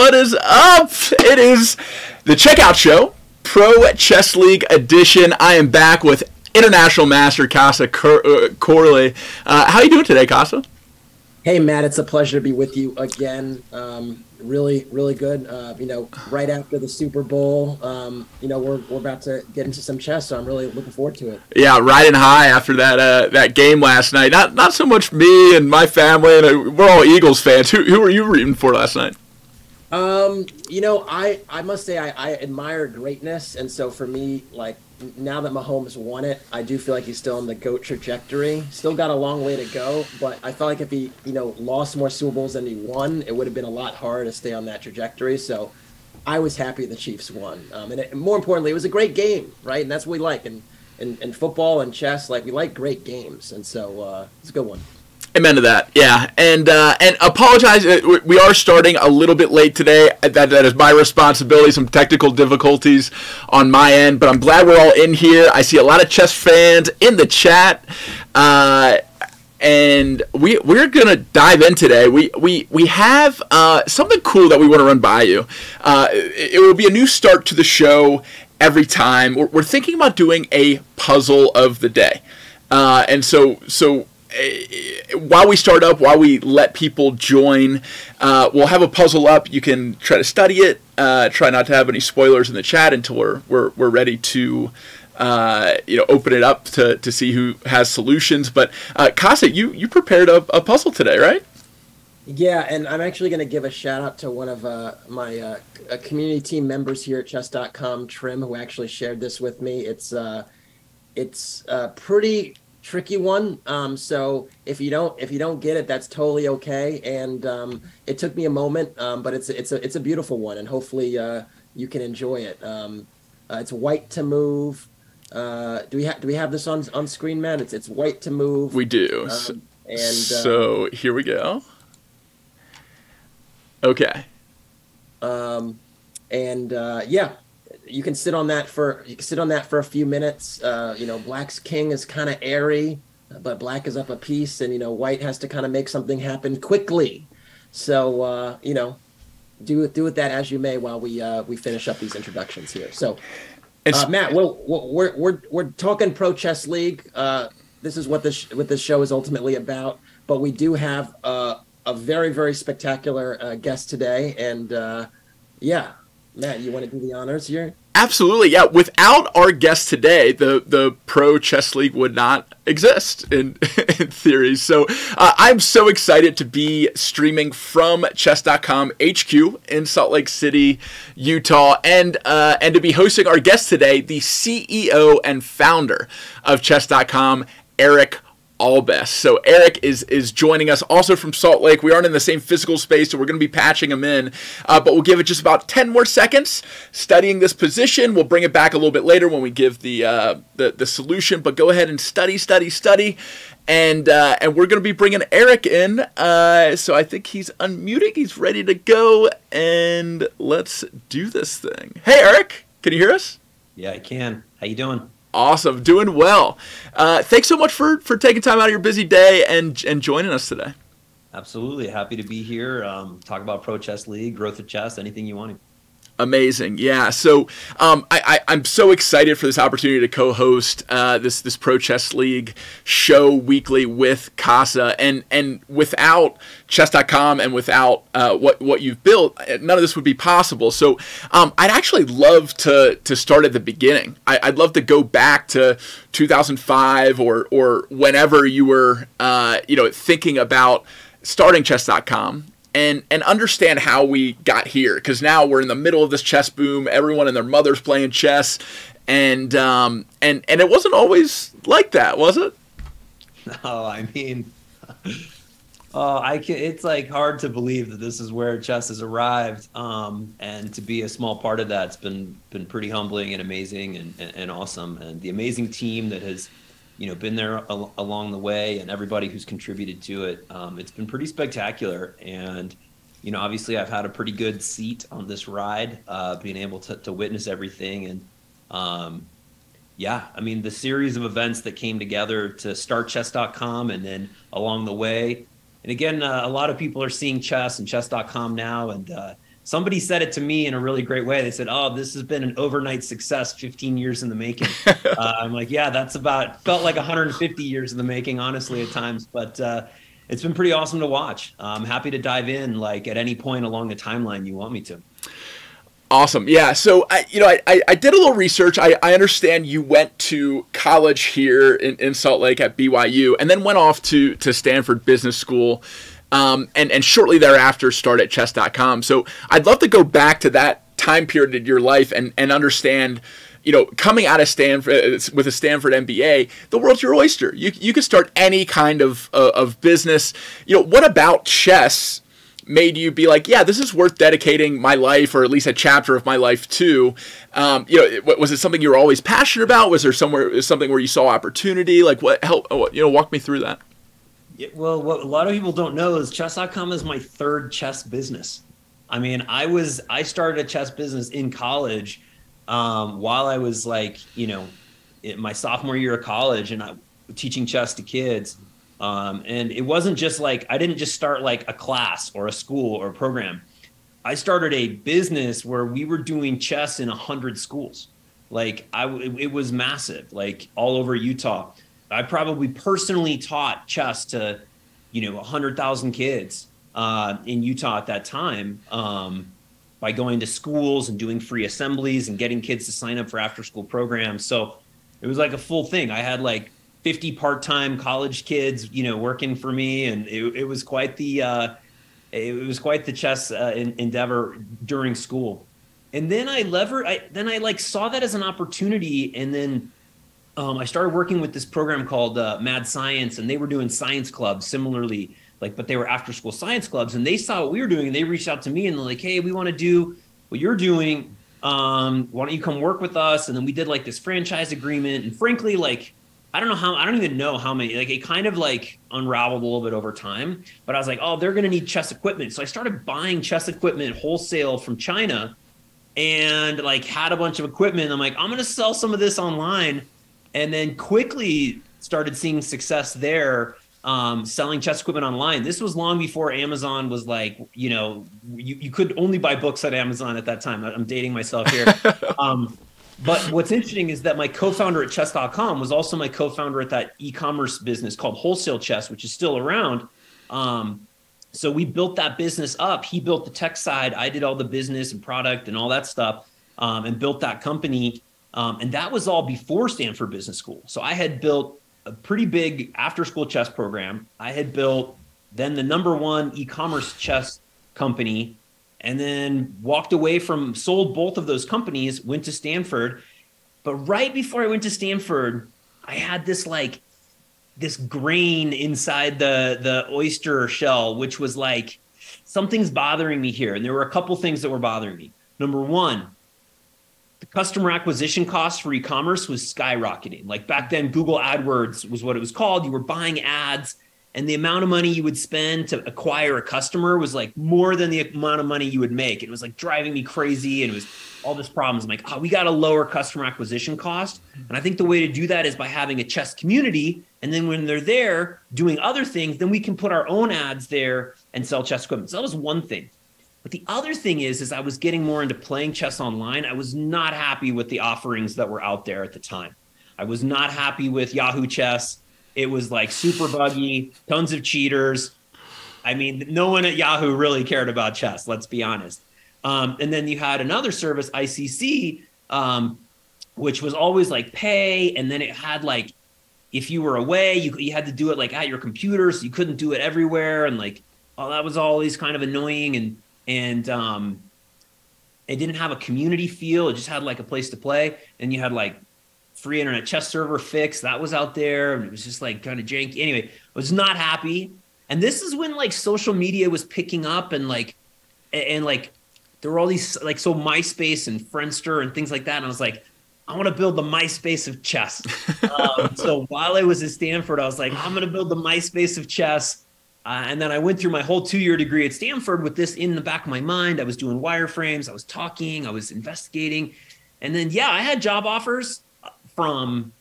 What is up? It is the Checkout Show, Pro Chess League edition. I am back with International Master Kassa Korley. How are you doing today, Kassa? Hey, Matt, it's a pleasure to be with you again. Really, really good. Right after the Super Bowl, we're about to get into some chess, so I'm really looking forward to it. Yeah, riding high after that game last night. Not so much me and my family, and we're all Eagles fans. Who were you rooting for last night? I must say I admire greatness, and so for me, like, now that Mahomes won it, I do feel like he's still on the GOAT trajectory. Still got a long way to go, but I felt like if he, lost more Super Bowls than he won, it would have been a lot harder to stay on that trajectory. So I was happy the Chiefs won. And more importantly, it was a great game, right? And that's what we like. In football and chess, like, we like great games. And so it's a good one. Amen to that, yeah, and apologize. We are starting a little bit late today. That is my responsibility. Some technical difficulties on my end, but I'm glad we're all in here. I see a lot of chess fans in the chat, and we're gonna dive in today. We have something cool that we want to run by you. It will be a new start to the show every time. We're thinking about doing a puzzle of the day, and so. While we start up, while we let people join, we'll have a puzzle up. You can try to study it. Try not to have any spoilers in the chat until we're ready to open it up to see who has solutions. But Kassa, you prepared a puzzle today, right? Yeah, and I'm actually going to give a shout out to one of my community team members here at chess.com, Trim, who actually shared this with me. It's pretty tricky one, so if you don't get it, that's totally okay. And it took me a moment, but it's a beautiful one, and hopefully you can enjoy it. It's white to move. Do we have this on screen, Matt? It's white to move. We do. So here we go. Okay. Yeah. You can sit on that for a few minutes. Black's king is kind of airy, but black is up a piece, and white has to kind of make something happen quickly. So do with that as you may while we finish up these introductions here. So Matt, we're talking Pro Chess League. This is what this show is ultimately about. But we do have a very, very spectacular guest today, and Matt, you want to do the honors here? Absolutely, yeah. Without our guest today, the Pro Chess League would not exist in theory. So I'm so excited to be streaming from chess.com HQ in Salt Lake City, Utah, and to be hosting our guest today, the CEO and founder of chess.com, Erik Allebest. So Erik is joining us also from Salt Lake. We aren't in the same physical space, so we're going to be patching him in, but we'll give it just about 10 more seconds studying this position. We'll bring it back a little bit later when we give the solution, but go ahead and study, and we're going to be bringing Erik in, so I think he's unmuting. He's ready to go, and let's do this thing. Hey, Erik, can you hear us? Yeah, I can. How you doing? Awesome, doing well. Thanks so much for taking time out of your busy day and joining us today. Absolutely, happy to be here. Talk about Pro Chess League, growth of chess, anything you want. Amazing, yeah. So I'm so excited for this opportunity to co-host this Pro Chess League show weekly with Kassa, and without chess.com and without what you've built, none of this would be possible. So I'd actually love to start at the beginning. I'd love to go back to 2005 or whenever you were thinking about starting chess.com. And understand how we got here, because now we're in the middle of this chess boom. Everyone and their mother's playing chess, and it wasn't always like that, was it? No, I mean, it's like hard to believe that this is where chess has arrived, and to be a small part of that's been pretty humbling and amazing and awesome, and the amazing team that has been there along the way, and everybody who's contributed to it. It's been pretty spectacular. And, obviously I've had a pretty good seat on this ride, being able to witness everything. And I mean, the series of events that came together to start chess.com, and then along the way, and again, a lot of people are seeing chess and chess.com now, and somebody said it to me in a really great way. They said, "Oh, this has been an overnight success, 15 years in the making." I'm like, yeah, felt like 150 years in the making, honestly, at times. But it's been pretty awesome to watch. I'm happy to dive in, like, at any point along the timeline you want me to. Awesome. Yeah. So I did a little research. I understand you went to college here in Salt Lake at BYU, and then went off to Stanford Business School, and shortly thereafter started chess.com. So I'd love to go back to that time period in your life and understand, coming out of Stanford with a Stanford MBA, the world's your oyster. You could start any kind of business. What about chess made you be like, yeah, this is worth dedicating my life, or at least a chapter of my life to? Was it something you were always passionate about? Was there something where you saw opportunity? Like, walk me through that. Yeah, well, what a lot of people don't know is chess.com is my third chess business. I mean, I started a chess business in college, while I was like, in my sophomore year of college, and I teaching chess to kids. And it wasn't just like, I didn't just start like a class or a school or a program. I started a business where we were doing chess in 100 schools. Like it was massive, like all over Utah. I probably personally taught chess to, 100,000 kids in Utah at that time, by going to schools and doing free assemblies and getting kids to sign up for after school programs. So it was like a full thing. I had like 50 part-time college kids, working for me, and it was quite the chess endeavor during school. And then I saw that as an opportunity, and then I started working with this program called Mad Science, and they were doing science clubs similarly, but they were after-school science clubs, and they saw what we were doing, and they reached out to me, and they're like, "Hey, we want to do what you're doing. Why don't you come work with us?" And then we did like this franchise agreement, and frankly, like, I don't even know how many, like, it kind of like unraveled a little bit over time, but I was like, oh, they're going to need chess equipment. So I started buying chess equipment wholesale from China, and like had a bunch of equipment. I'm like, I'm going to sell some of this online, and then quickly started seeing success there, selling chess equipment online. This was long before Amazon was like, you could only buy books at Amazon at that time. I'm dating myself here. But what's interesting is that my co-founder at chess.com was also my co-founder at that e-commerce business called Wholesale Chess, which is still around. So we built that business up. He built the tech side. I did all the business and product and all that stuff, and built that company. And that was all before Stanford Business School. So I had built a pretty big after-school chess program. I had built then the #1 e-commerce chess company, and then sold both of those companies, went to Stanford. But right before I went to Stanford, I had this grain inside the oyster shell, which was like, something's bothering me here. And there were a couple things that were bothering me. Number one, the customer acquisition cost for e-commerce was skyrocketing. Like back then, Google AdWords was what it was called. You were buying ads, and the amount of money you would spend to acquire a customer was like more than the amount of money you would make. It was like driving me crazy, and it was all this problems. I'm like, we got to lower customer acquisition cost. And I think the way to do that is by having a chess community. And then when they're there doing other things, then we can put our own ads there and sell chess equipment. So that was one thing. But the other thing is I was getting more into playing chess online. I was not happy with the offerings that were out there at the time. I was not happy with Yahoo Chess. It was like super buggy, tons of cheaters. I mean, no one at Yahoo really cared about chess, let's be honest. And then you had another service, ICC, which was always like pay. And then it had like, if you were away, you had to do it like at your computer, so you couldn't do it everywhere. And like, that was always kind of annoying. And it didn't have a community feel. It just had like a place to play. And you had like free internet chess server fix that was out there, and it was just like kind of janky. Anyway, I was not happy. And this is when like social media was picking up, and like there were all these like, so MySpace and Friendster and things like that. And I was like, I want to build the MySpace of chess. So while I was at Stanford, I was like, I'm going to build the MySpace of chess. And then I went through my whole 2-year degree at Stanford with this in the back of my mind. I was doing wireframes, I was talking, I was investigating. And then, I had job offers from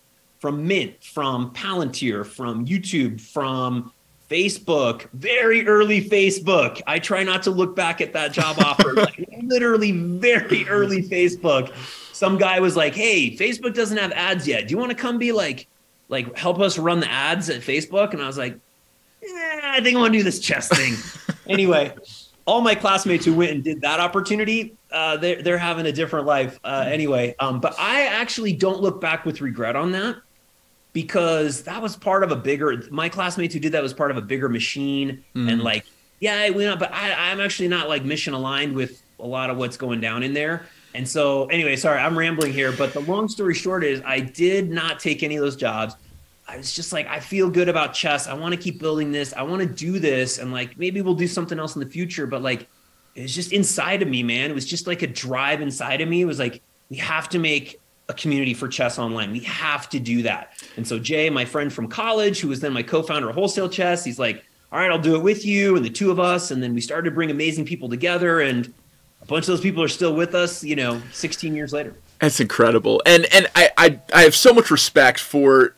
Mint, from Palantir, from YouTube, from Facebook, very early Facebook. I try not to look back at that job offer, like literally very early Facebook. Some guy was like, hey, Facebook doesn't have ads yet. Do you want to come be like help us run the ads at Facebook? And I was like, I think I want to do this chess thing. Anyway, all my classmates who went and did that opportunity, they're having a different life anyway. But I actually don't look back with regret on that, because that was part of a bigger, my classmates who did that was part of a bigger machine. And like, yeah, we know, but I'm actually not like mission aligned with a lot of what's going down in there. And so anyway, sorry, I'm rambling here, but the long story short is I did not take any of those jobs. I was just like, I feel good about chess. I want to keep building this. I want to do this. And like, maybe we'll do something else in the future. But like, it's just inside of me, man. It was just like a drive inside of me. It was like, we have to make a community for chess online. We have to do that. And so Jay, my friend from college, who was then my co-founder of Wholesale Chess, he's like, all right, I'll do it with you. And the two of us. And then we started to bring amazing people together. And a bunch of those people are still with us, 16 years later. That's incredible. And I have so much respect for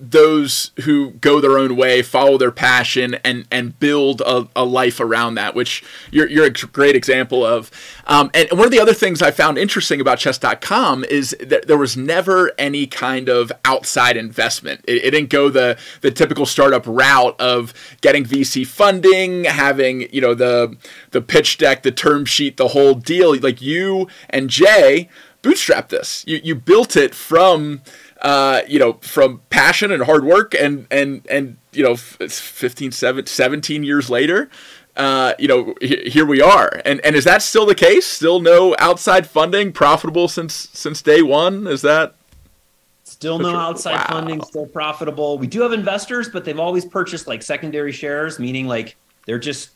those who go their own way, follow their passion, and build a life around that, which you're a great example of. And one of the other things I found interesting about chess.com is that there was never any kind of outside investment. It didn't go the typical startup route of getting VC funding, having the pitch deck, the term sheet, the whole deal. Like you and Jay bootstrapped this. You built it from from passion and hard work, and 17 years later, here we are. And is that still the case? Still no outside funding, profitable since day one? Is that still no outside funding, still profitable? We do have investors, but they've always purchased like secondary shares, meaning like they're just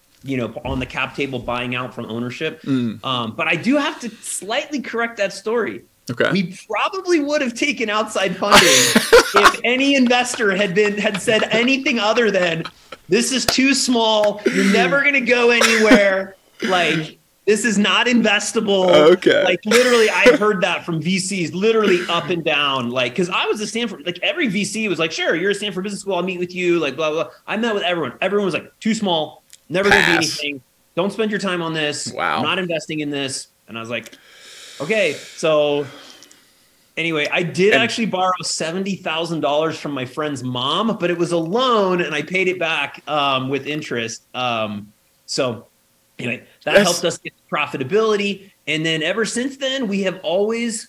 on the cap table buying out from ownership. But I do have to slightly correct that story. Okay. We probably would have taken outside funding if any investor had said anything other than, this is too small, you're never going to go anywhere, like this is not investable. Okay. Like literally I heard that from VCs literally up and down, like, because I was a Stanford, like every VC was like, sure, you're a Stanford Business School, I'll meet with you, like blah blah. I met with everyone was like, too small, never going to be anything, don't spend your time on this. Wow. I'm not investing in this. And I was like, okay, so anyway, I did actually borrow $70,000 from my friend's mom, but it was a loan and I paid it back with interest. So anyway, that helped us get profitability. And then ever since then, we have always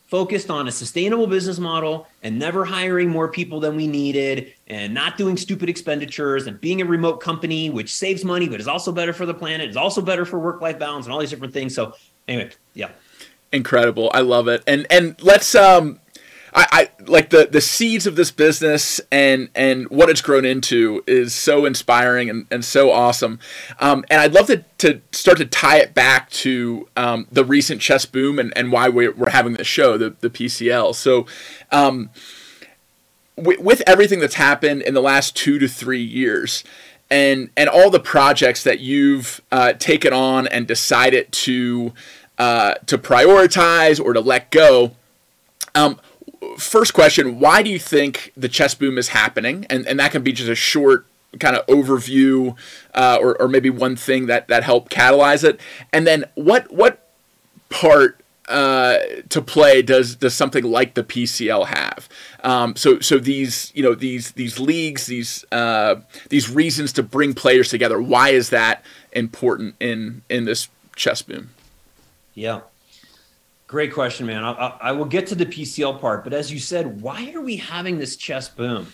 focused on a sustainable business model and never hiring more people than we needed and not doing stupid expenditures and being a remote company, which saves money, but is also better for the planet. It's also better for work-life balance and all these different things. So anyway, yeah. Incredible. I love it. And let's I like the seeds of this business and what it's grown into is so inspiring and so awesome. And I'd love to start to tie it back to the recent chess boom and why we're having this show, the PCL. So with everything that's happened in the last 2 to 3 years, and all the projects that you've taken on and decided to prioritize or to let go. First question, why do you think the chess boom is happening? And that can be just a short kind of overview or maybe one thing that helped catalyze it. And then what part to play does something like the PCL have? So these these leagues, these reasons to bring players together, why is that important in this chess boom? Yeah. Great question, man. I will get to the PCL part, but as you said, why are we having this chess boom?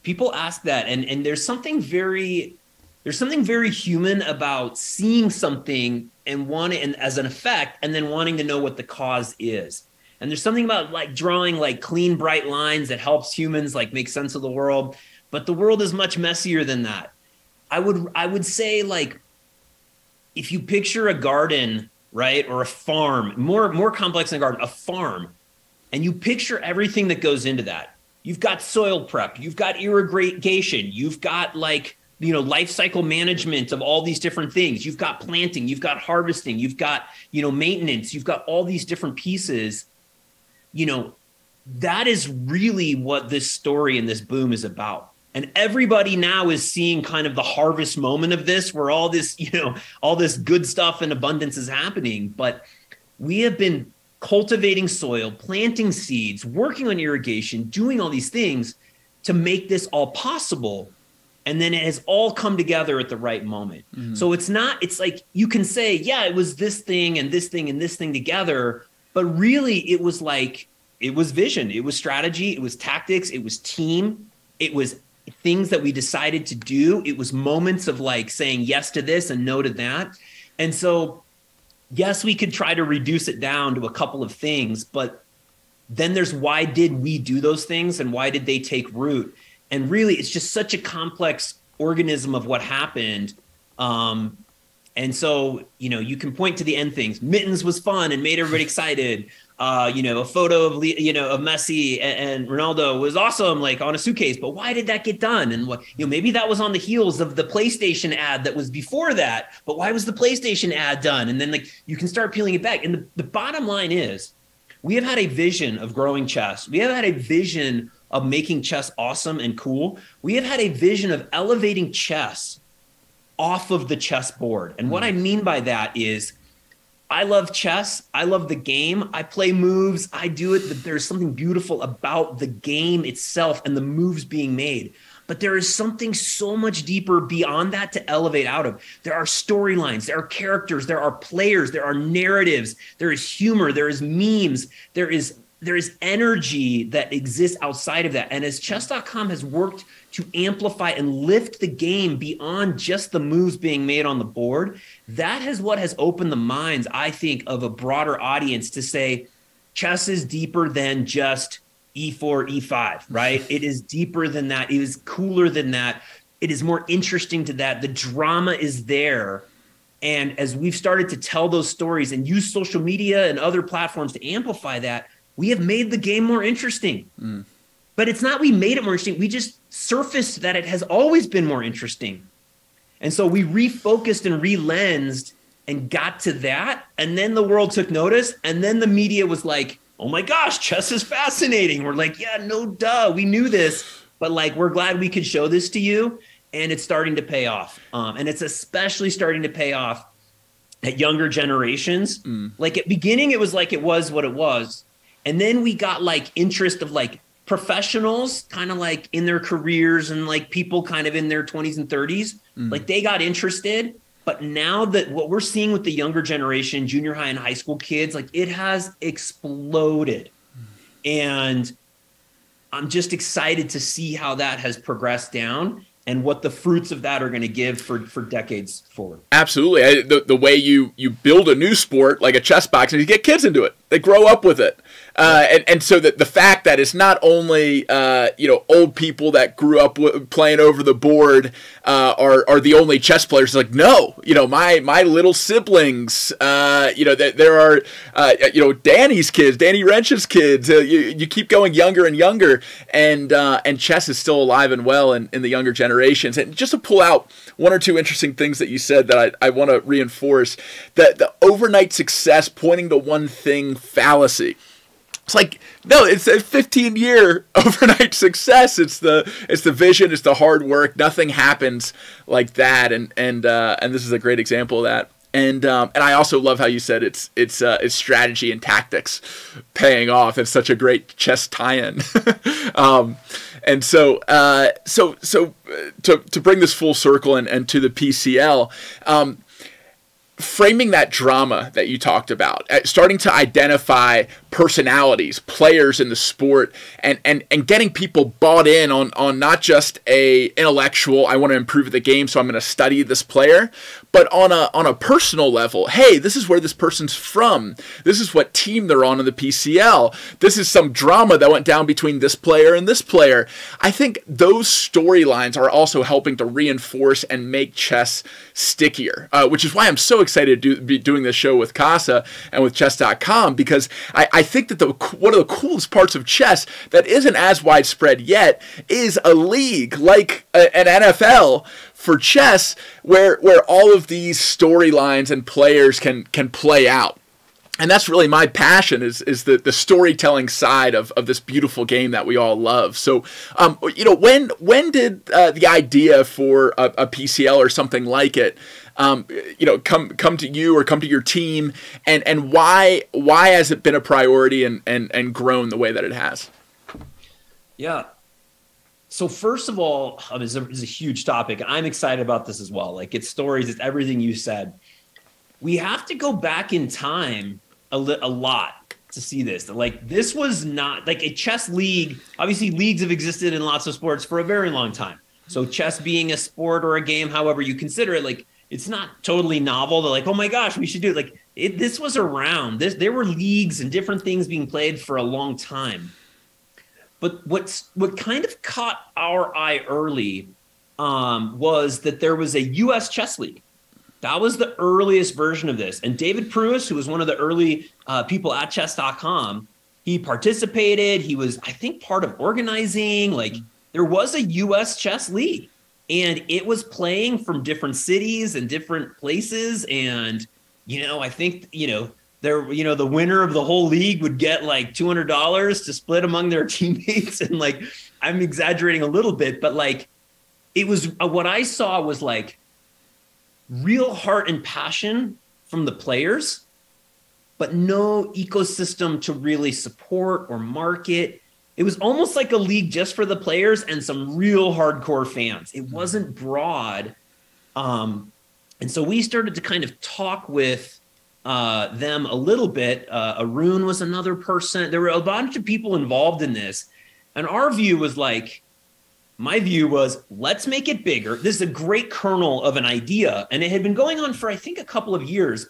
People ask that, and there's something very human about seeing something and wanting, and as an effect, and then wanting to know what the cause is. And there's something about like drawing like clean, bright lines that helps humans like make sense of the world. But the world is much messier than that. I would say, like, if you picture a garden, right, or a farm, more complex than a garden, a farm, and you picture everything that goes into that. You've got soil prep, you've got irrigation, you've got like, life cycle management of all these different things. You've got planting, you've got harvesting, you've got, maintenance, you've got all these different pieces. That is really what this story and this boom is about. And everybody now is seeing kind of the harvest moment of this, where all this, all this good stuff and abundance is happening. But we have been cultivating soil, planting seeds, working on irrigation, doing all these things to make this all possible. And then it has all come together at the right moment. Mm-hmm. So it's like you can say, yeah, it was this thing and this thing and this thing together. But really, it was vision, it was strategy, it was tactics, it was team, it was things that we decided to do. It was moments of like saying yes to this and no to that. And so, yes, we could try to reduce it down to a couple of things, but then there's why did we do those things and why did they take root? And really, it's just such a complex organism of what happened. And so, you can point to the end things. Mittens was fun and made everybody excited. A photo of Messi and Ronaldo was awesome, like on a suitcase. But why did that get done? And what, maybe that was on the heels of the PlayStation ad that was before that. But why was the PlayStation ad done? And then you can start peeling it back. And the bottom line is, we have had a vision of growing chess. We have had a vision of making chess awesome and cool. We have had a vision of elevating chess off of the chessboard. And what I mean by that is, I love chess. I love the game. I play moves. I do it. But there's something beautiful about the game itself and the moves being made. But there is something so much deeper beyond that to elevate out of. There are storylines. There are characters. There are players. There are narratives. There is humor. There is memes. There is energy that exists outside of that. And as chess.com has worked to amplify and lift the game beyond just the moves being made on the board, that is what has opened the minds, I think, of a broader audience to say chess is deeper than just E4, E5, right? It is deeper than that. It is cooler than that. It is more interesting to that. The drama is there. And as we've started to tell those stories and use social media and other platforms to amplify that, we have made the game more interesting. But it's not we made it more interesting. We just surfaced that it has always been more interesting. And so we refocused and relensed and got to that. And then the world took notice. And then the media was like, oh my gosh, chess is fascinating. We're like, yeah, no duh. We knew this, but we're glad we could show this to you. And it's starting to pay off. And it's especially starting to pay off at younger generations. Like at beginning, it was like it was what it was. And then we got interest of professionals kind of in their careers and people kind of in their 20s and 30s. They got interested. But now that what we're seeing with the younger generation, junior high and high school kids, it has exploded. And I'm just excited to see how that has progressed down and what the fruits of that are going to give for decades forward. Absolutely. The way you build a new sport like a chess boxing, you get kids into it. They grow up with it. And so that the fact that it's not only old people that grew up playing over the board are the only chess players. It's no, my little siblings, there are Danny's kids, Danny Wrench's kids. You keep going younger and younger, and chess is still alive and well in the younger generations. And just to pull out one or two interesting things that you said that I want to reinforce, that the overnight success pointing to one thing fallacy. It's no, it's a 15-year overnight success. It's the vision, it's the hard work. Nothing happens like that, and this is a great example of that. And I also love how you said it's strategy and tactics paying off. It's such a great chess tie-in. And so to bring this full circle and to the PCL. Framing that drama that you talked about, starting to identify personalities, players in the sport, and getting people bought in on not just a intellectual, I want to improve the game, so I'm going to study this player, but on a personal level. Hey, this is where this person's from. This is what team they're on in the PCL. This is some drama that went down between this player and this player. I think those storylines are also helping to reinforce and make chess stickier, which is why I'm so excited to be doing this show with Kassa and with chess.com, because I think that one of the coolest parts of chess that isn't as widespread yet is a league like an NFL for chess where all of these storylines and players can play out. and that's really my passion is the storytelling side of this beautiful game that we all love. So, when did the idea for a PCL or something like it, come to you or come to your team, and why has it been a priority and grown the way that it has? Yeah. So first of all, it's a huge topic. I'm excited about this as well. Like, it's stories, it's everything you said. We have to go back in time a lot to see this. Like, this was not like a chess league. Obviously, leagues have existed in lots of sports for a very long time. So chess being a sport or a game, however you consider it, like, it's not totally novel. They're like, oh my gosh, we should do it. Like, this was around. There were leagues and different things being played for a long time. But what kind of caught our eye early was that there was a U.S. chess league. That was the earliest version of this. And David Pruis, who was one of the early people at chess.com, he participated. He was, I think, part of organizing. Like, there was a U.S. chess league, and it was playing from different cities and different places. And, I think, the winner of the whole league would get like $200 to split among their teammates. And like, I'm exaggerating a little bit, but like, it was what I saw was like real heart and passion from the players, but no ecosystem to really support or market. It was almost like a league just for the players and some real hardcore fans. It wasn't broad. And so we started to kind of talk with them a little bit. Arun was another person. There were a bunch of people involved in this. And our view was like, my view was, let's make it bigger. This is a great kernel of an idea. And it had been going on for, I think, a couple of years.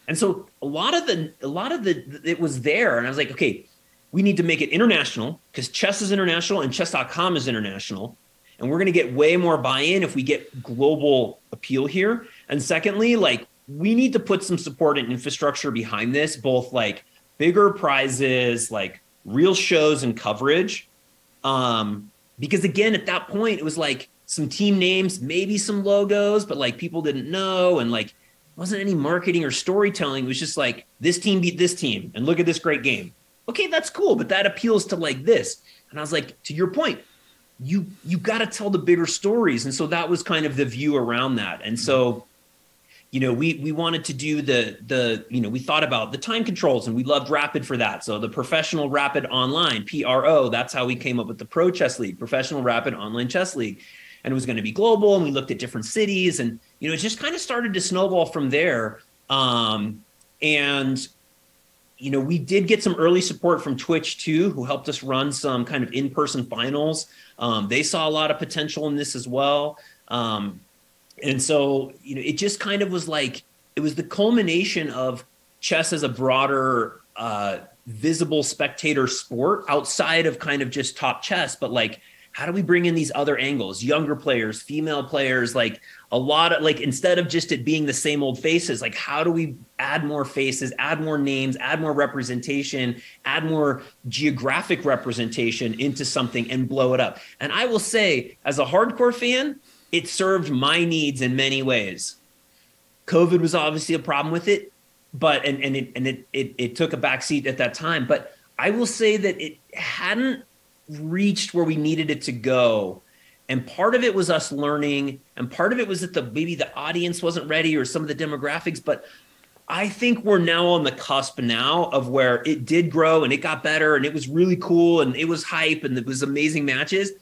And so a lot of it was there. And I was like, okay, we need to make it international because chess is international and chess.com is international. And we're going to get way more buy-in if we get global appeal here. And secondly, like, we need to put some support and infrastructure behind this, both like bigger prizes, like real shows and coverage. Because again, at that point, it was like some team names, maybe some logos, but like people didn't know. And like, wasn't any marketing or storytelling. It was just like, this team beat this team and look at this great game. Okay, that's cool. But that appeals to like this. And I was like, to your point, you got to tell the bigger stories. And so that was kind of the view around that. And so, we wanted to do we thought about the time controls and we loved Rapid for that. So the Professional Rapid Online, PRO, that's how we came up with the Pro Chess League, Professional Rapid Online Chess League. And it was going to be global. And we looked at different cities and, it just kind of started to snowball from there. We did get some early support from Twitch too, who helped us run some kind of in-person finals. They saw a lot of potential in this as well. And so, it just kind of was like, it was the culmination of chess as a broader, visible spectator sport outside of kind of just top chess. But like, how do we bring in these other angles, younger players, female players, like a lot of like, instead of just it being the same old faces, like how do we add more faces, add more names, add more representation, add more geographic representation into something and blow it up? And I will say, as a hardcore fan, it served my needs in many ways. COVID was obviously a problem with it, but it took a backseat at that time. But I will say that it hadn't reached where we needed it to go. And part of it was us learning, and part of it was that maybe the audience wasn't ready or some of the demographics. But I think we're now on the cusp now of where it did grow and it got better and it was really cool and it was hype and it was amazing matches.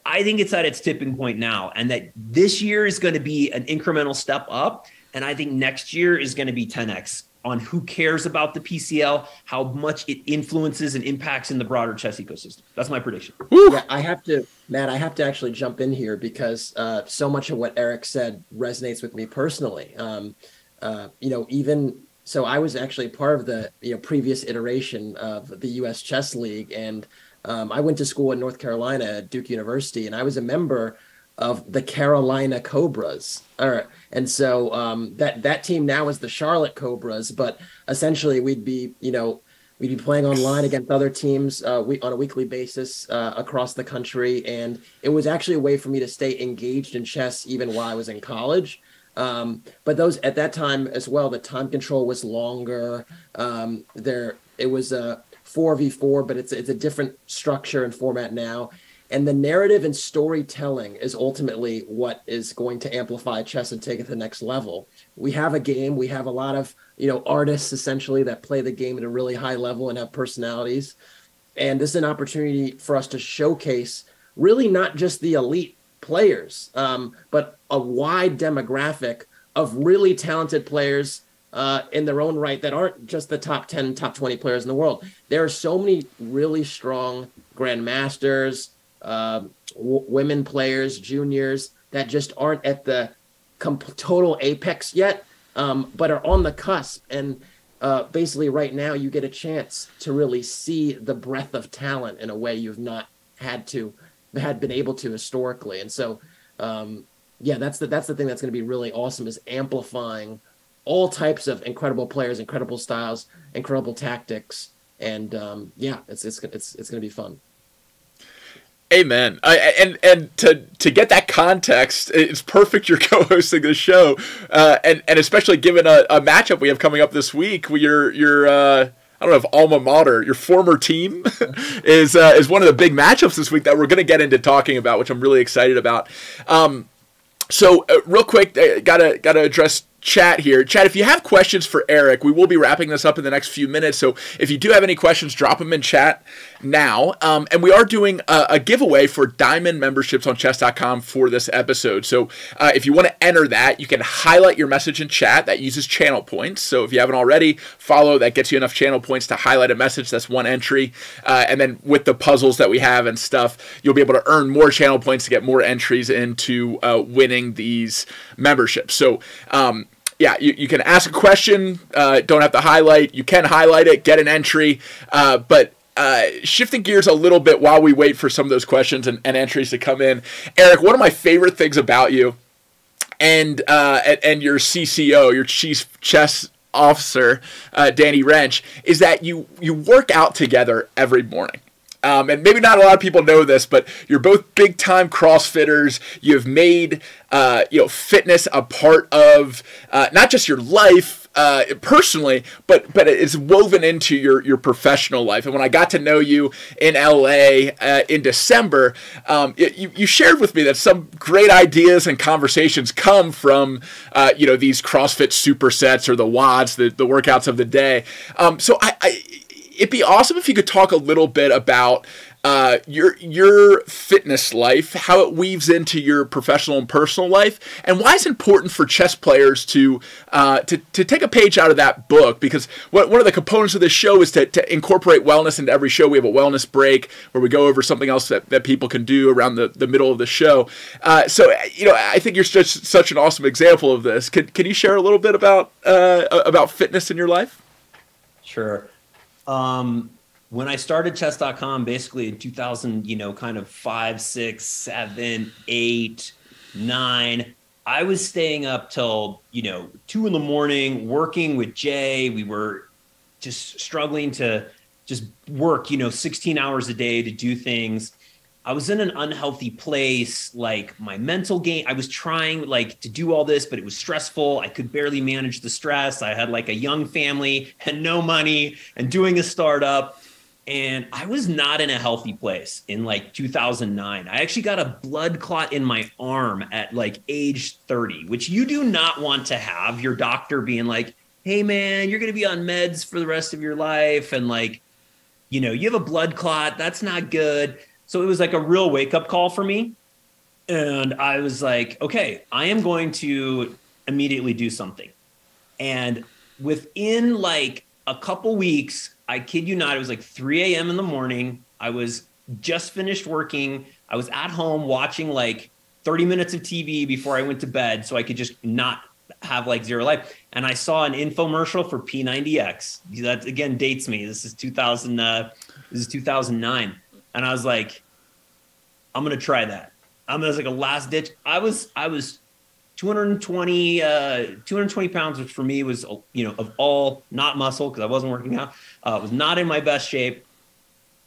I think it's at its tipping point now, and that this year is going to be an incremental step up. And I think next year is going to be 10x on who cares about the PCL, how much it influences and impacts in the broader chess ecosystem. That's my prediction. Yeah, Matt, I have to actually jump in here because so much of what Erik said resonates with me personally. Even so, I was actually part of the previous iteration of the U.S. Chess League, and I went to school in North Carolina at Duke University, and I was a member of the Carolina Cobras. All right. And so that team now is the Charlotte Cobras, but essentially we'd be playing online against other teams on a weekly basis across the country. And it was actually a way for me to stay engaged in chess even while I was in college. But those at that time as well, the time control was longer. It was a 4v4, but it's a different structure and format now. And the narrative and storytelling is ultimately what is going to amplify chess and take it to the next level. We have a game. We have a lot of, artists essentially that play the game at a really high level and have personalities. And this is an opportunity for us to showcase really not just the elite players, but a wide demographic of really talented players in their own right that aren't just the top 10, top 20 players in the world. There are so many really strong grandmasters, women players, juniors that just aren't at the total apex yet, but are on the cusp. And basically right now you get a chance to really see the breadth of talent in a way you've not been able to historically. And so, that's the thing that's going to be really awesome, is amplifying all types of incredible players, incredible styles, incredible tactics. And it's going to be fun. Amen. And to get that context, it's perfect you're co-hosting the show, and especially given a matchup we have coming up this week. Your I don't know if alma mater, your former team, is one of the big matchups this week that we're going to get into talking about, which I'm really excited about. So real quick, gotta address chat here. Chat, if you have questions for Erik, we will be wrapping this up in the next few minutes. So if you do have any questions, drop them in chat now. And we are doing a giveaway for diamond memberships on chess.com for this episode. So if you want to enter that, you can highlight your message in chat. That uses channel points. So if you haven't already, follow. That gets you enough channel points to highlight a message. That's one entry. And then with the puzzles that we have and stuff, you'll be able to earn more channel points to get more entries into winning these memberships. So you can ask a question, don't have to highlight. You can highlight it, get an entry, but shifting gears a little bit while we wait for some of those questions and entries to come in. Erik, one of my favorite things about you and your CCO, your Chief Chess Officer, Danny Wrench, is that you work out together every morning. And maybe not a lot of people know this, but you're both big-time CrossFitters. You've made, fitness a part of not just your life personally, but it's woven into your professional life. And when I got to know you in LA in December, you shared with me that some great ideas and conversations come from, these CrossFit supersets or the WODs, the workouts of the day. So it'd be awesome if you could talk a little bit about your fitness life, how it weaves into your professional and personal life, and why it's important for chess players to take a page out of that book. Because one of the components of this show is to incorporate wellness into every show. We have a wellness break where we go over something else that people can do around the middle of the show. So I think you're just such an awesome example of this. Can you share a little bit about fitness in your life? Sure. When I started chess.com, basically in 2000, kind of 5, 6, 7, 8, 9, I was staying up till, 2 in the morning, working with Jay. We were just struggling to just work, 16 hours a day to do things. I was in an unhealthy place, like my mental game. I was trying to do all this, but it was stressful. I could barely manage the stress. I had a young family and no money and doing a startup. And I was not in a healthy place in 2009. I actually got a blood clot in my arm at age 30, which you do not want to have. Your doctor being like, hey man, you're going to be on meds for the rest of your life. And you have a blood clot. That's not good. So it was a real wake-up call for me. And I was like, okay, I am going to immediately do something. And within a couple weeks, I kid you not, it was 3 a.m. in the morning. I was just finished working. I was at home watching 30 minutes of TV before I went to bed so I could just not have zero life. And I saw an infomercial for P90X. That again dates me. This is 2009. And I was like, I'm going to try that. I'm going to a last ditch. I was 220 pounds, which for me was, of all not muscle, because I wasn't working out, was not in my best shape.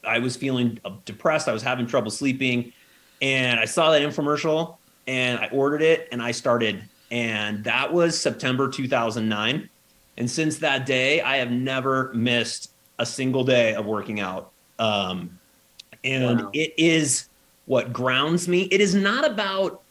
I was feeling depressed. I was having trouble sleeping. And I saw that infomercial and I ordered it and I started. And that was September 2009. And since that day, I have never missed a single day of working out. And wow. It is what grounds me. It is not about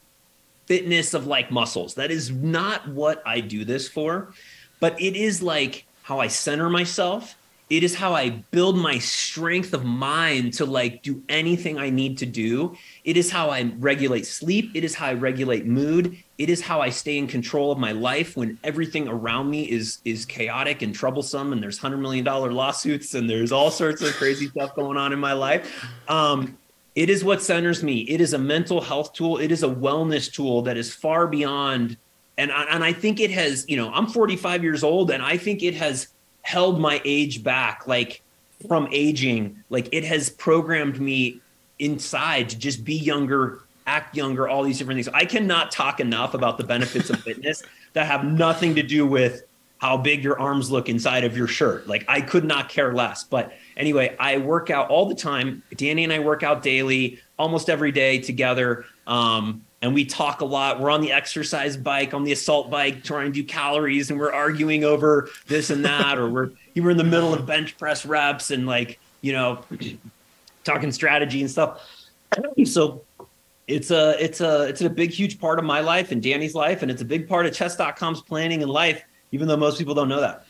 fitness of like muscles. That is not what I do this for, but it is like how I center myself. It is how I build my strength of mind to like do anything I need to do. It is how I regulate sleep. It is how I regulate mood. It is how I stay in control of my life when everything around me is chaotic and troublesome, and there's $100 million lawsuits and there's all sorts of crazy stuff going on in my life. It is what centers me. It is a mental health tool. It is a wellness tool that is far beyond. And I think it has, you know, I'm 45 years old, and I think it has held my age back, like from aging. Like it has programmed me inside to just be younger, act younger, all these different things. I cannot talk enough about the benefits of fitness that have nothing to do with how big your arms look inside of your shirt. Like I could not care less. But anyway, I work out all the time. Danny and I work out daily, almost every day together. And we talk a lot. We're on the exercise bike, on the assault bike, trying to do calories, and we're arguing over this and that, or we're in the middle of bench press reps and like, you know, talking strategy and stuff. So it's a big, huge part of my life and Danny's life. And it's a big part of chess.com's planning and life, even though most people don't know that.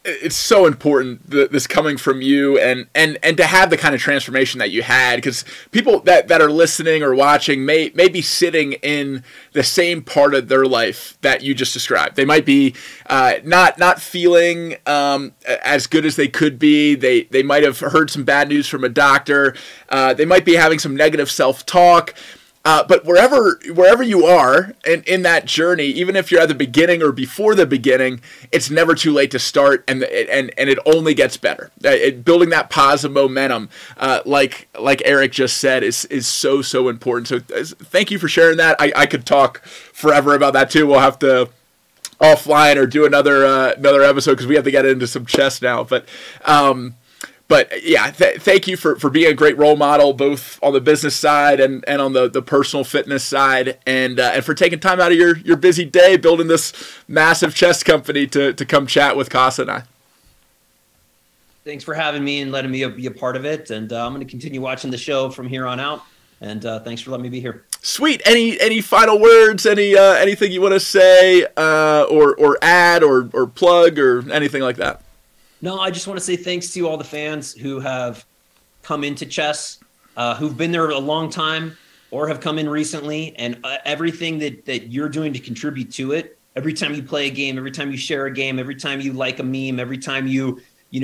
It's so important, this coming from you, and to have the kind of transformation that you had, because people that are listening or watching may be sitting in the same part of their life that you just described. They might be not feeling as good as they could be. They might have heard some bad news from a doctor. They might be having some negative self-talk. But wherever you are in that journey, even if you're at the beginning or before the beginning, it's never too late to start, and it only gets better. Building that positive momentum, like Erik just said, is so important. So thank you for sharing that. I could talk forever about that too. We'll have to offline or do another episode because we have to get into some chess now. But yeah, thank you for being a great role model, both on the business side and on the personal fitness side, and for taking time out of your busy day building this massive chess company to come chat with Kassa and I. Thanks for having me and letting me be a part of it. And I'm going to continue watching the show from here on out. And thanks for letting me be here. Sweet. Any final words? Anything you want to say or add or plug or anything like that? No, I just want to say thanks to all the fans who have come into chess, who've been there a long time or have come in recently, and everything that you're doing to contribute to it. Every time you play a game, every time you share a game, every time you like a meme, every time you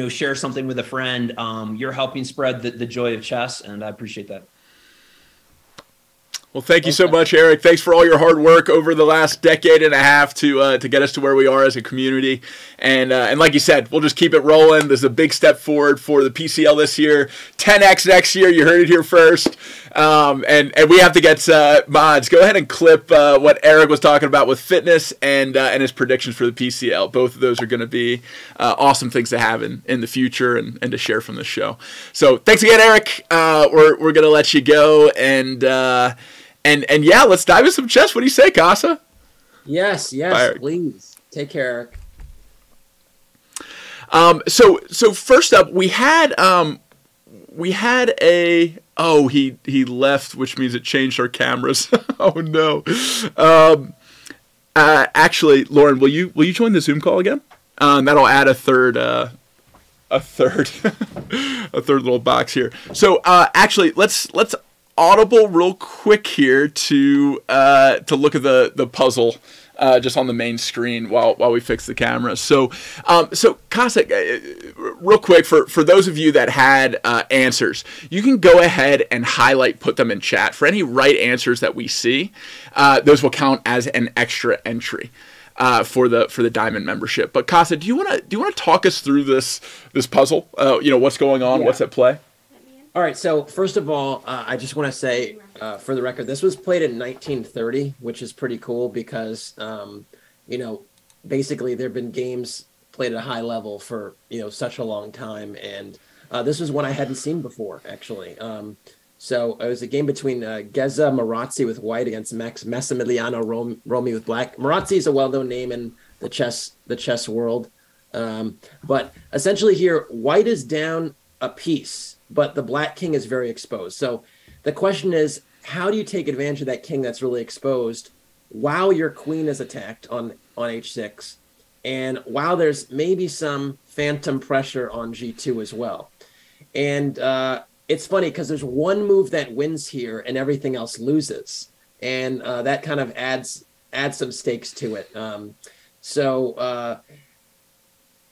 share something with a friend, you're helping spread the joy of chess, and I appreciate that. Well, thank you so much, Erik. Thanks for all your hard work over the last decade and a half to get us to where we are as a community. And like you said, we'll just keep it rolling. There's a big step forward for the PCL this year, 10x next year. You heard it here first. And we have to get mods. Go ahead and clip what Erik was talking about with fitness and his predictions for the PCL. Both of those are going to be awesome things to have in the future and to share from the show. So thanks again, Erik. We're going to let you go and yeah, let's dive into some chess. What do you say, Kassa? Yes, Bye, please. Take care, Erik. So first up, we had a he left, which means it changed our cameras. Oh no. Actually, Lauren, will you join the Zoom call again? That'll add a third little box here. So actually, let's audible real quick here to look at the puzzle just on the main screen while we fix the camera. So Kassa, real quick for those of you that had answers, you can go ahead and put them in chat. For any right answers that we see, those will count as an extra entry for the Diamond membership. But Kassa, do you want to talk us through this puzzle? What's going on? Yeah. What's at play? All right, so first of all, I just want to say, for the record, this was played in 1930, which is pretty cool because, basically there have been games played at a high level for, such a long time. And this was one I hadn't seen before, actually. So it was a game between Geza Marazzi with white against Max Massimiliano Romi with black. Marazzi is a well-known name in the chess world. But essentially here, white is down a piece, but the black king is very exposed. So the question is, how do you take advantage of that king that's really exposed while your queen is attacked on h6, and while there's maybe some phantom pressure on g2 as well? And it's funny because there's one move that wins here and everything else loses. And that kind of adds some stakes to it.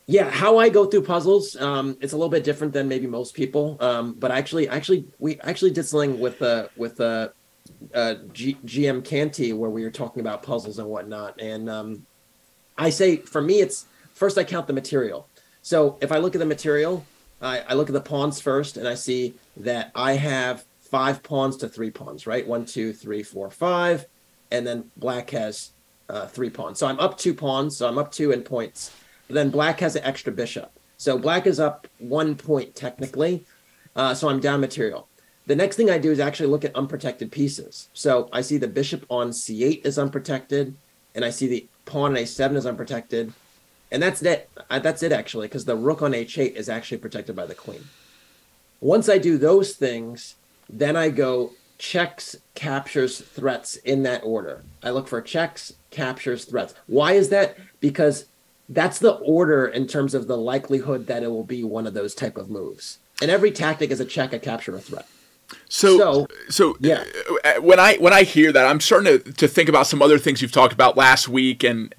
Yeah, how I go through puzzles, it's a little bit different than maybe most people. But we actually did something with GM Canty where we were talking about puzzles and whatnot. And I say, for me, it's first I count the material. So if I look at the material, I look at the pawns first, and I see that I have 5 pawns to 3 pawns, right? 1, 2, 3, 4, 5. And then black has 3 pawns. So I'm up 2 pawns. So I'm up 2 in points. But then black has an extra bishop. So black is up 1 point technically. So I'm down material. The next thing I do is actually look at unprotected pieces. So I see the bishop on c8 is unprotected, and I see the pawn on a7 is unprotected. And that's it. That's it, actually, because the rook on h8 is actually protected by the queen. Once I do those things, then I go checks, captures, threats in that order. I look for checks, captures, threats. Why is that? Because that's the order in terms of the likelihood that it will be one of those type of moves. And every tactic is a check, a capture, a threat. So yeah. When I hear that, I'm starting to think about some other things you've talked about last week, and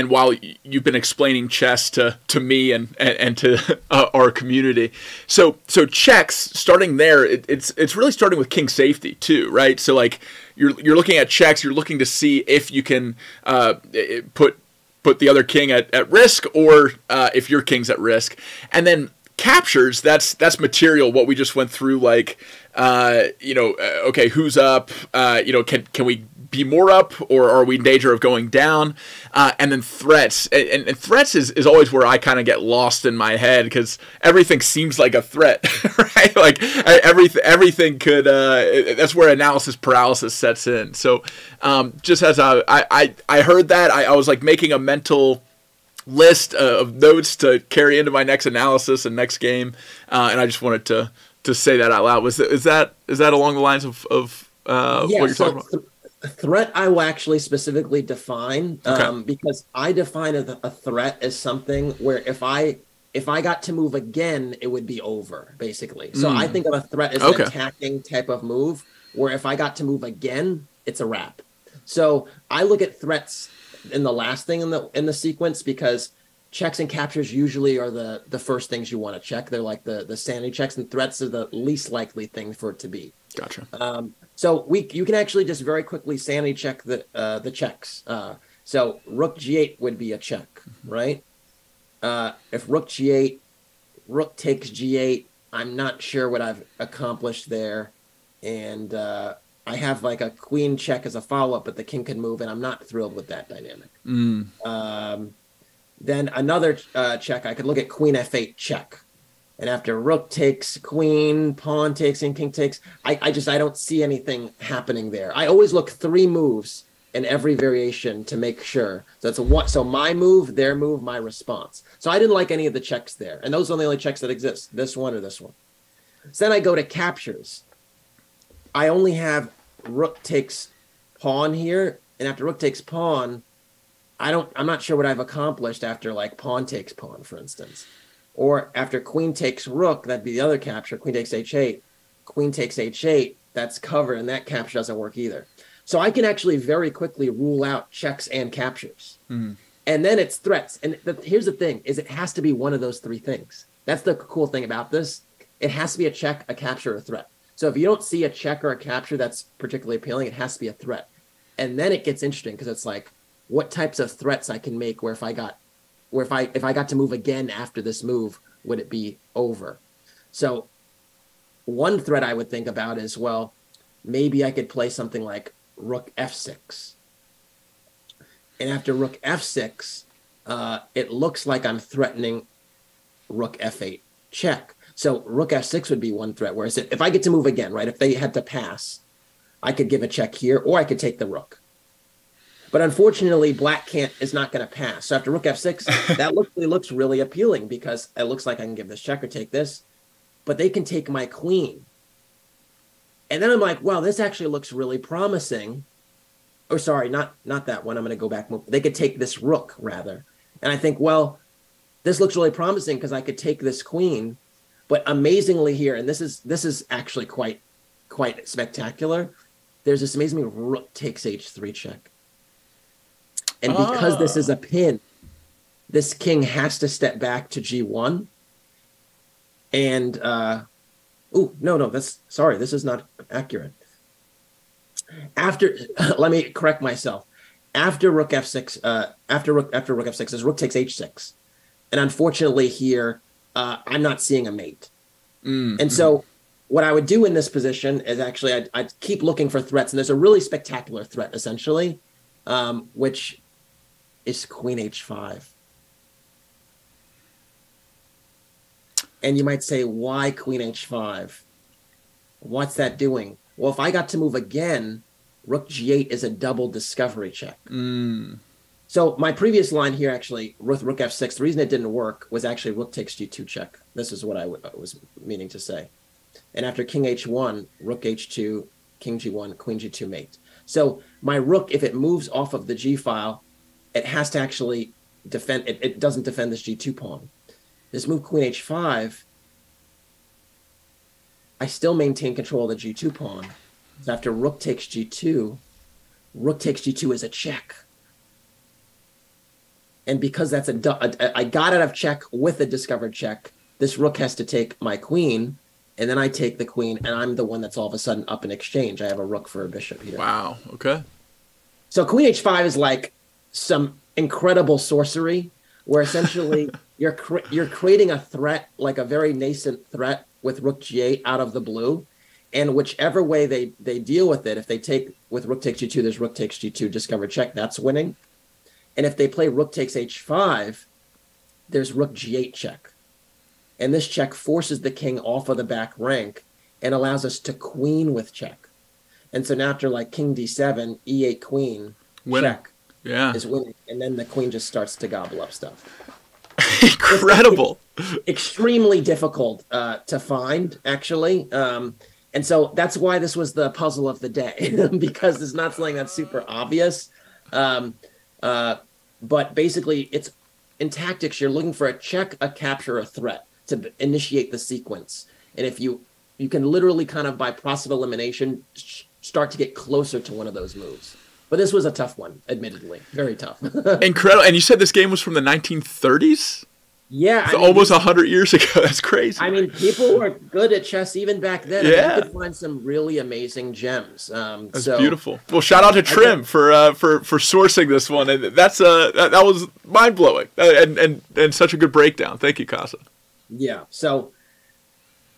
while you've been explaining chess to me and to our community. So checks, starting there, it's really starting with king safety too, right? So like you're looking at checks, you're looking to see if you can put the other king at risk, or if your king's at risk, and then captures, that's material, what we just went through, like okay, who's up, can we be more up, or are we in danger of going down, and then threats, and threats is always where I kind of get lost in my head, because everything seems like a threat, right? Like everything could, that's where analysis paralysis sets in. So just as I heard that, I was like making a mental list of notes to carry into my next analysis and next game, and I just wanted to say that out loud. Is that along the lines of what you're talking about? Threat I will actually specifically define, because I define a threat as something where if I got to move again, it would be over, basically. So I think of a threat as an attacking type of move, where if I got to move again, it's a wrap. So I look at threats in the last thing in the sequence, because checks and captures usually are the first things you want to check. They're like the sanity checks, and threats are the least likely thing for it to be. Gotcha. So you can actually just very quickly sanity check the checks. So rook g8 would be a check, right? If rook g8, rook takes g8, I'm not sure what I've accomplished there, and I have like a queen check as a follow-up, but the king can move, and I'm not thrilled with that dynamic. Then another check, I could look at queen f8 check. And after rook takes queen, pawn takes, and king takes, I don't see anything happening there. I always look 3 moves in every variation to make sure. So my move, their move, my response. So I didn't like any of the checks there. And those are the only checks that exist, this one or this one. So then I go to captures. I only have rook takes pawn here, and after rook takes pawn, I'm not sure what I've accomplished after like pawn takes pawn, for instance. Or after queen takes rook, that'd be the other capture, queen takes h8, queen takes h8, that's covered, and that capture doesn't work either. So I can actually very quickly rule out checks and captures. And then it's threats. And here's the thing, is it has to be one of those 3 things. That's the cool thing about this. It has to be a check, a capture, or a threat. So if you don't see a check or a capture that's particularly appealing, it has to be a threat. And then it gets interesting, because it's like, what types of threats I can make where if I got to move again after this move, would it be over? So one threat I would think about is, well, maybe I could play something like rook f6. And after rook f6, it looks like I'm threatening rook f8 check. So rook f6 would be one threat. Whereas if I get to move again, right? If they had to pass, I could give a check here, or I could take the rook. But unfortunately, black is not going to pass. So after rook f6, that looks really appealing because it looks like I can give this check or take this, but they can take my queen. And then I'm like, wow, this actually looks really promising. Or sorry, not that one. I'm going to go back. They could take this rook rather. And I think, well, this looks really promising because I could take this queen. But amazingly here, and this is actually quite spectacular. There's this amazing rook takes h3 check. And because this is a pin, this king has to step back to g1. And, this is not accurate. Let me correct myself. After rook f6, after rook f6, is rook takes h6. And unfortunately here, I'm not seeing a mate. And so what I would do in this position is actually I'd keep looking for threats. And there's a really spectacular threat, essentially, which is queen h5. And you might say, why queen h5? What's that doing? Well, if I got to move again, rook g8 is a double discovery check. So my previous line here, actually, rook f6, the reason it didn't work was actually rook takes g2 check. This is what I was meaning to say. And after king h1, rook h2, king g1, queen g2 mate. So my rook, if it moves off of the g file, it has to actually defend. It doesn't defend this g2 pawn. This move queen h5, I still maintain control of the g2 pawn. So after rook takes g2 is a check. And because that's I got out of check with a discovered check, this rook has to take my queen, and then I take the queen, and I'm the one that's all of a sudden up in exchange. I have a rook for a bishop here. Wow, okay. So queen h5 is like some incredible sorcery, where essentially you're creating a threat, like a very nascent threat with rook g8 out of the blue, and whichever way they deal with it, if they take with rook takes g2, there's rook takes g2, discovered check, that's winning. And if they play rook takes h5, there's rook g8 check. And this check forces the king off of the back rank and allows us to queen with check. And so now after like king d7, e8 queen, check is winning. And then the queen just starts to gobble up stuff. Incredible. It's extremely difficult to find, actually. And so that's why this was the puzzle of the day, because it's not something that's super obvious. But basically, it's in tactics, you're looking for a check, a capture, a threat to initiate the sequence. And if you can literally kind of by process of elimination start to get closer to one of those moves. But this was a tough one, admittedly. Very tough. Incredible. And you said this game was from the 1930s? Yeah. So almost 100 years ago. That's crazy. I mean, people were good at chess even back then. Yeah. You could find some really amazing gems. That's beautiful. Well, shout out to Trim for sourcing this one. And that was mind-blowing and such a good breakdown. Thank you, Kassa. Yeah. So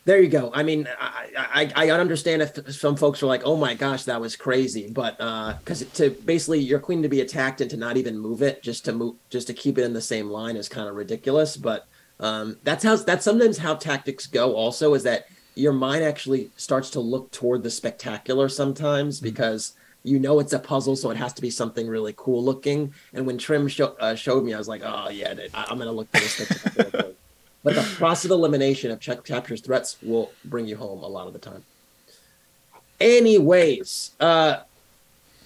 there you go. I mean, I understand if some folks were like, oh my gosh, that was crazy. But because to basically your queen to be attacked and to not even move it, just to keep it in the same line is kind of ridiculous. But that's sometimes how tactics go also, is that your mind actually starts to look toward the spectacular sometimes because you know it's a puzzle, so it has to be something really cool looking. And when Trim showed me, I was like, oh yeah, I'm going to look for the spectacular thing. But the process of elimination of check captures threats will bring you home a lot of the time. Anyways,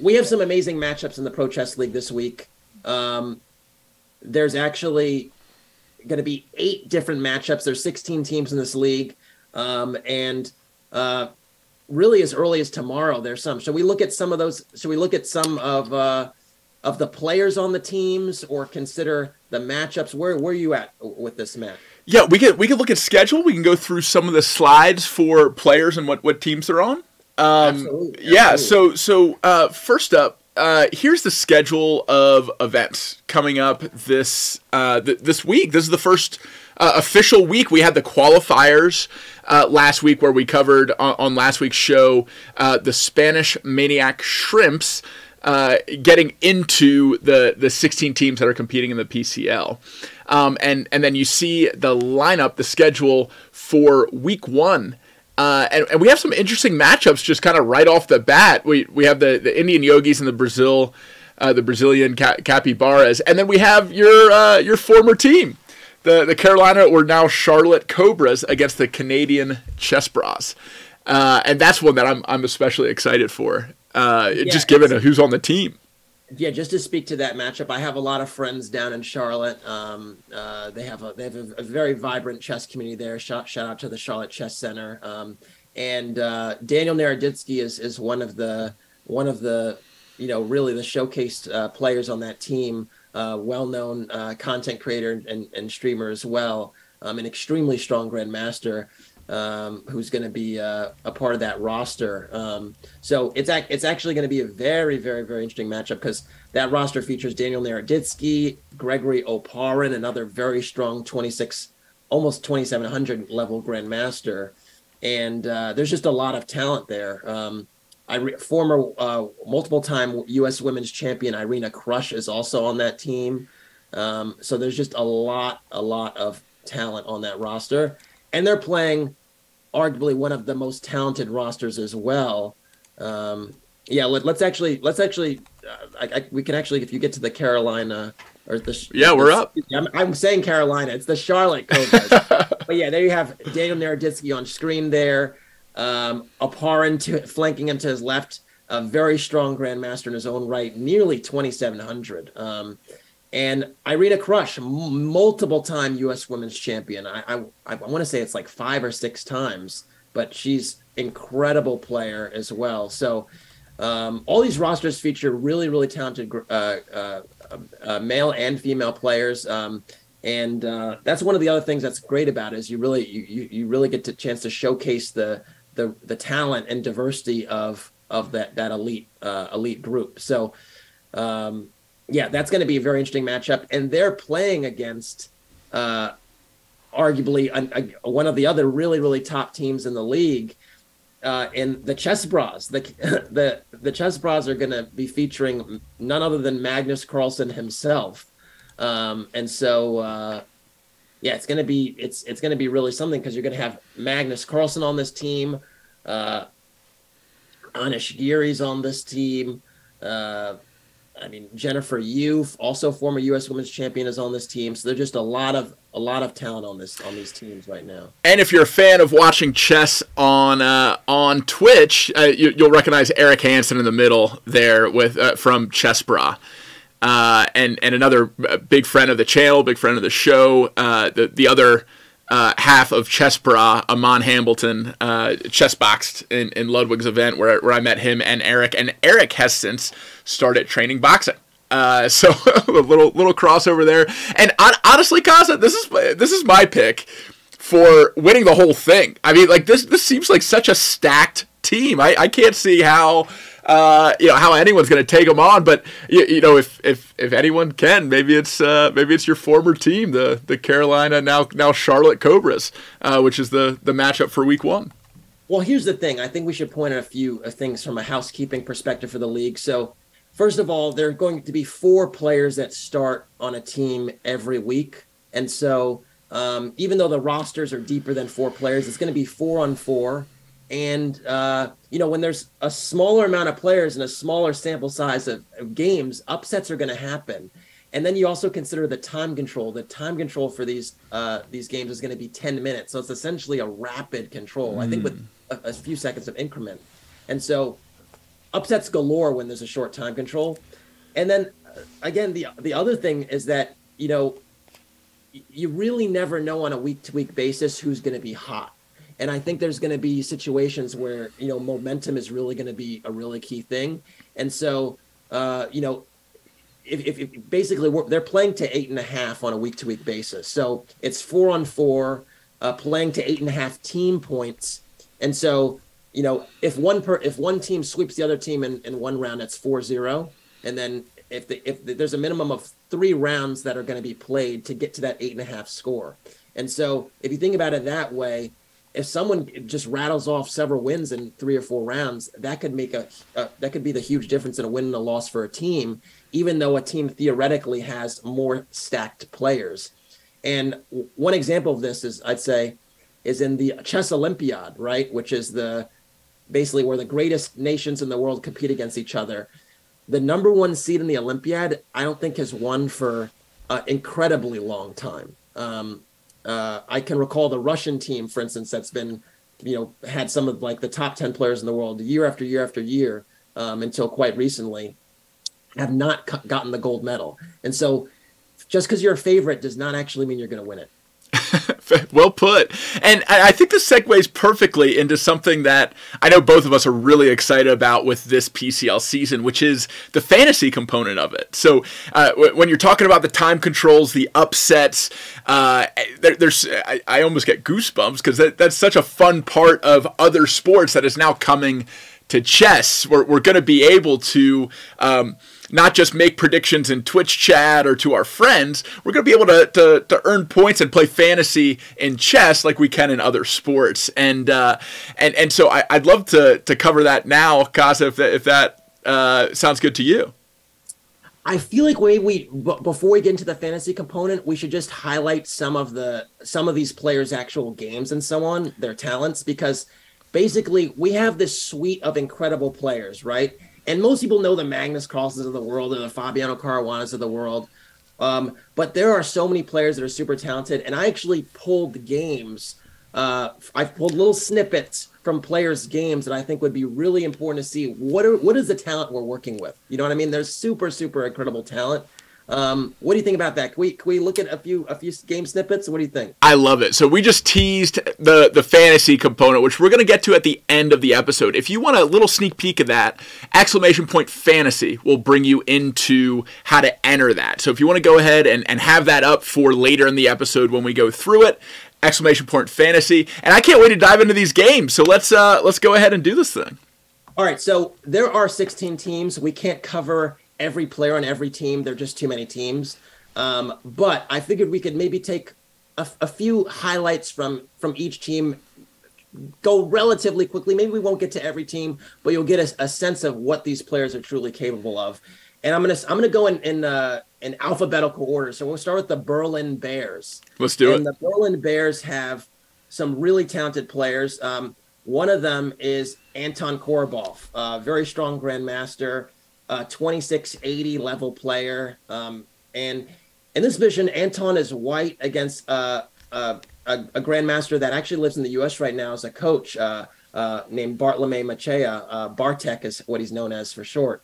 we have some amazing matchups in the Pro Chess League this week. There's actually going to be 8 different matchups. There's 16 teams in this league. And really as early as tomorrow, there's some. Should we look at some of those? Should we look at some of the players on the teams or consider the matchups? Where are you at with this match? Yeah, we could look at schedule. We can go through some of the slides for players and what teams they're on. Absolutely. Yeah. So first up, here's the schedule of events coming up this week. This is the first official week. We had the qualifiers last week where we covered on last week's show the Spanish Maniac Shrimps getting into the 16 teams that are competing in the PCL. And then you see the lineup, the schedule for week 1. And we have some interesting matchups just kind of right off the bat. We have the Indian Yogis and the Brazilian Capybaras, and then we have your former team, the Carolina or now Charlotte Cobras against the Canadian Chess Bras. And that's one that I'm especially excited for, just given who's on the team. Yeah, just to speak to that matchup, I have a lot of friends down in Charlotte. They have a very vibrant chess community there. Shout out to the Charlotte Chess Center. And Daniel Naroditsky is one of the really the showcased players on that team. Well-known content creator and streamer as well. An extremely strong grandmaster. Who's going to be a part of that roster. So it's actually going to be a very, very, very interesting matchup because that roster features Daniel Naroditsky, Gregory Oparin, another very strong 26, almost 2,700 level grandmaster. And there's just a lot of talent there. Former multiple-time U.S. women's champion Irina Krush is also on that team. So there's just a lot of talent on that roster. And they're playing arguably one of the most talented rosters as well. Let's actually we can actually, if you get to the Carolina or we're up. I'm saying Carolina. It's the Charlotte Cobras. But yeah, there you have Daniel Naroditsky on screen there. Oparin flanking him to his left, a very strong grandmaster in his own right, nearly 2,700. And Irina Krush, multiple-time U.S. women's champion. I want to say it's like 5 or 6 times, but she's incredible player as well. So all these rosters feature really, really talented male and female players. And that's one of the other things that's great about it is you really get the chance to showcase the talent and diversity of that elite group. So. That's going to be a very interesting matchup. And they're playing against arguably one of the other really, really top teams in the league in the Chess Bras. The Chess Bras are going to be featuring none other than Magnus Carlsen himself. It's going to be really something because you're going to have Magnus Carlsen on this team. Anish Giri's on this team. Jennifer Yu, also former U.S. Women's Champion, is on this team. So there's just a lot of talent on these teams right now. And if you're a fan of watching chess on Twitch, you'll recognize Eric Hansen in the middle there with from Chess Bra, and another big friend of the channel, big friend of the show. The other half of Chess Bra, Amon Hambleton, chess boxed in Ludwig's event where I met him and Eric has since started training boxing. So a little crossover there. And honestly, Kassa, this is my pick for winning the whole thing. I mean, like this seems like such a stacked team. I can't see how anyone's going to take them on, but if anyone can, maybe it's your former team, the Carolina now Charlotte Cobras, which is the matchup for week 1. Well, here's the thing. I think we should point out a few things from a housekeeping perspective for the league. So, first of all, there are going to be 4 players that start on a team every week, and so even though the rosters are deeper than 4 players, it's going to be 4-on-4. And, when there's a smaller amount of players and a smaller sample size of games, upsets are going to happen. And then you also consider the time control. The time control for these games is going to be 10 minutes. So it's essentially a rapid control, I think with a few seconds of increment. And so upsets galore when there's a short time control. And then, again, the other thing is that, you really never know on a week-to-week basis who's going to be hot. And I think there's going to be situations where, momentum is really going to be a really key thing. And so, if basically they're playing to 8.5 on a week-to-week basis. So it's 4-on-4, playing to 8.5 team points. And so, if one team sweeps the other team in one round, that's 4-0. And then if there's a minimum of 3 rounds that are going to be played to get to that 8.5 score. And so if you think about it that way, if someone just rattles off several wins in 3 or 4 rounds, that could make that could be the huge difference in a win and a loss for a team, even though a team theoretically has more stacked players. And one example of this is, I'd say, is in the Chess Olympiad, right? Which is basically where the greatest nations in the world compete against each other. The number one seed in the Olympiad, I don't think has won for an incredibly long time. I can recall the Russian team, for instance, that's been, had some of like the top 10 players in the world year after year after year, until quite recently, have not gotten the gold medal. And so just because you're a favorite does not actually mean you're going to win it. Well put. And I think this segues perfectly into something that I know both of us are really excited about with this PCL season, which is the fantasy component of it. So when you're talking about the time controls, the upsets, I almost get goosebumps because that's such a fun part of other sports that is now coming to chess. We're going to be able to not just make predictions in Twitch chat or to our friends. We're going to be able to earn points and play fantasy in chess like we can in other sports. And so I'd love to cover that now, Kassa, if that sounds good to you. I feel like before we get into the fantasy component, we should just highlight some of these players' actual games and so on, their talents, because basically we have this suite of incredible players, right? And most people know the Magnus Carlsens of the world or the Fabiano Caruanas of the world. But there are so many players that are super talented. And I actually pulled games. I've pulled little snippets from players' games that I think would be really important to see. What is the talent we're working with? You know what I mean? There's super, super incredible talent. What do you think about that? Can we look at a few game snippets? What do you think? I love it. So we just teased the fantasy component, which we're going to get to at the end of the episode. If you want a little sneak peek of that, !fantasy will bring you into how to enter that. So if you want to go ahead and have that up for later in the episode when we go through it, !fantasy. And I can't wait to dive into these games. So let's go ahead and do this thing. All right. So there are 16 teams. We can't cover every player on every team. There are just too many teams. But I figured we could maybe take a few highlights from each team, go relatively quickly. Maybe we won't get to every team, but you'll get a sense of what these players are truly capable of. And I'm gonna go in alphabetical order. So we'll start with the Berlin Bears. Let's do it. The Berlin Bears have some really talented players. One of them is Anton Korobov, very strong grandmaster. 2680 level player. And in this position, Anton is white against a grandmaster that actually lives in the U.S. right now as a coach named Bartolomei Machea. Bartek is what he's known as for short.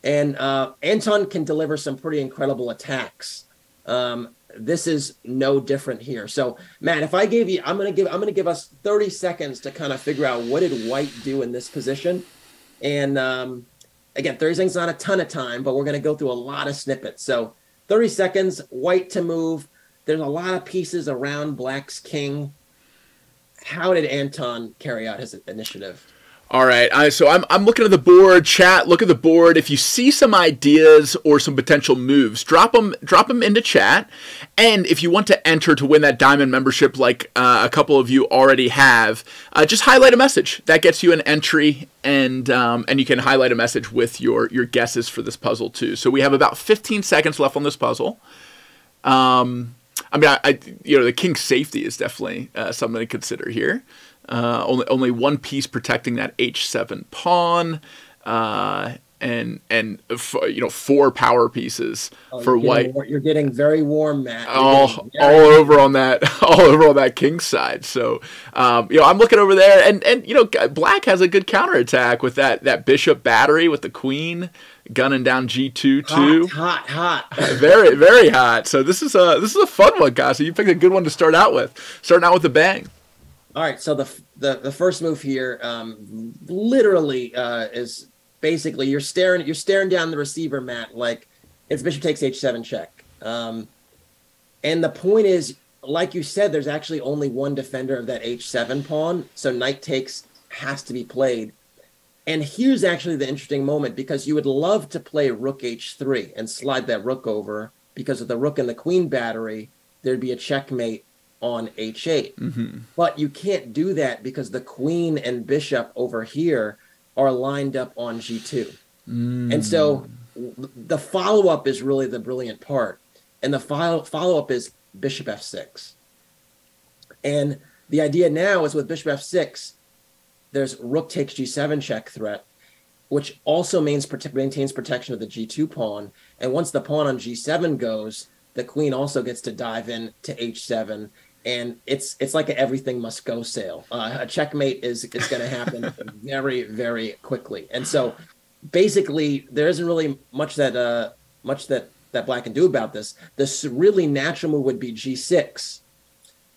And Anton can deliver some pretty incredible attacks. This is no different here. So, Matt, if I gave you, I'm gonna give us 30 seconds to kind of figure out what did white do in this position. And again, 30 seconds is not a ton of time, but we're going to go through a lot of snippets. So 30 seconds, white to move. There's a lot of pieces around black's king. How did Anton carry out his initiative? All right, so I'm looking at the board. Chat, look at the board. If you see some ideas or some potential moves, drop them into chat. And if you want to enter to win that diamond membership, like a couple of you already have, just highlight a message. That gets you an entry, and you can highlight a message with your guesses for this puzzle too. So we have about 15 seconds left on this puzzle. I mean, the king's safety is definitely something to consider here. Only one piece protecting that h7 pawn, and 4 power pieces for white. You're getting very warm, Matt. All over on that king's side. So I'm looking over there, and black has a good counterattack with that bishop battery with the queen gunning down g2 too. Hot. Very, very hot. So this is a fun one, guys. So you picked a good one to start out with. Starting out with a bang. All right, so the first move here, literally is basically you're staring down the receiver, Matt. Like if bishop takes h7 check, and the point is, like you said, there's actually only one defender of that h7 pawn, so knight takes has to be played. And here's actually the interesting moment, because you would love to play rook h3 and slide that rook over, because of the rook and the queen battery, there'd be a checkmate on h8. Mm-hmm. But you can't do that because the queen and bishop over here are lined up on g2. And so the follow-up is really the brilliant part. And the follow-up is bishop f6. And the idea now is with bishop f6, there's rook takes g7 check threat, which also maintains protection of the g2 pawn. And once the pawn on g7 goes, the queen also gets to dive in to h7. And it's like a everything must go sale. A checkmate is going to happen very, very quickly. And so basically, there isn't really much that Black can do about this. This really natural move would be g6.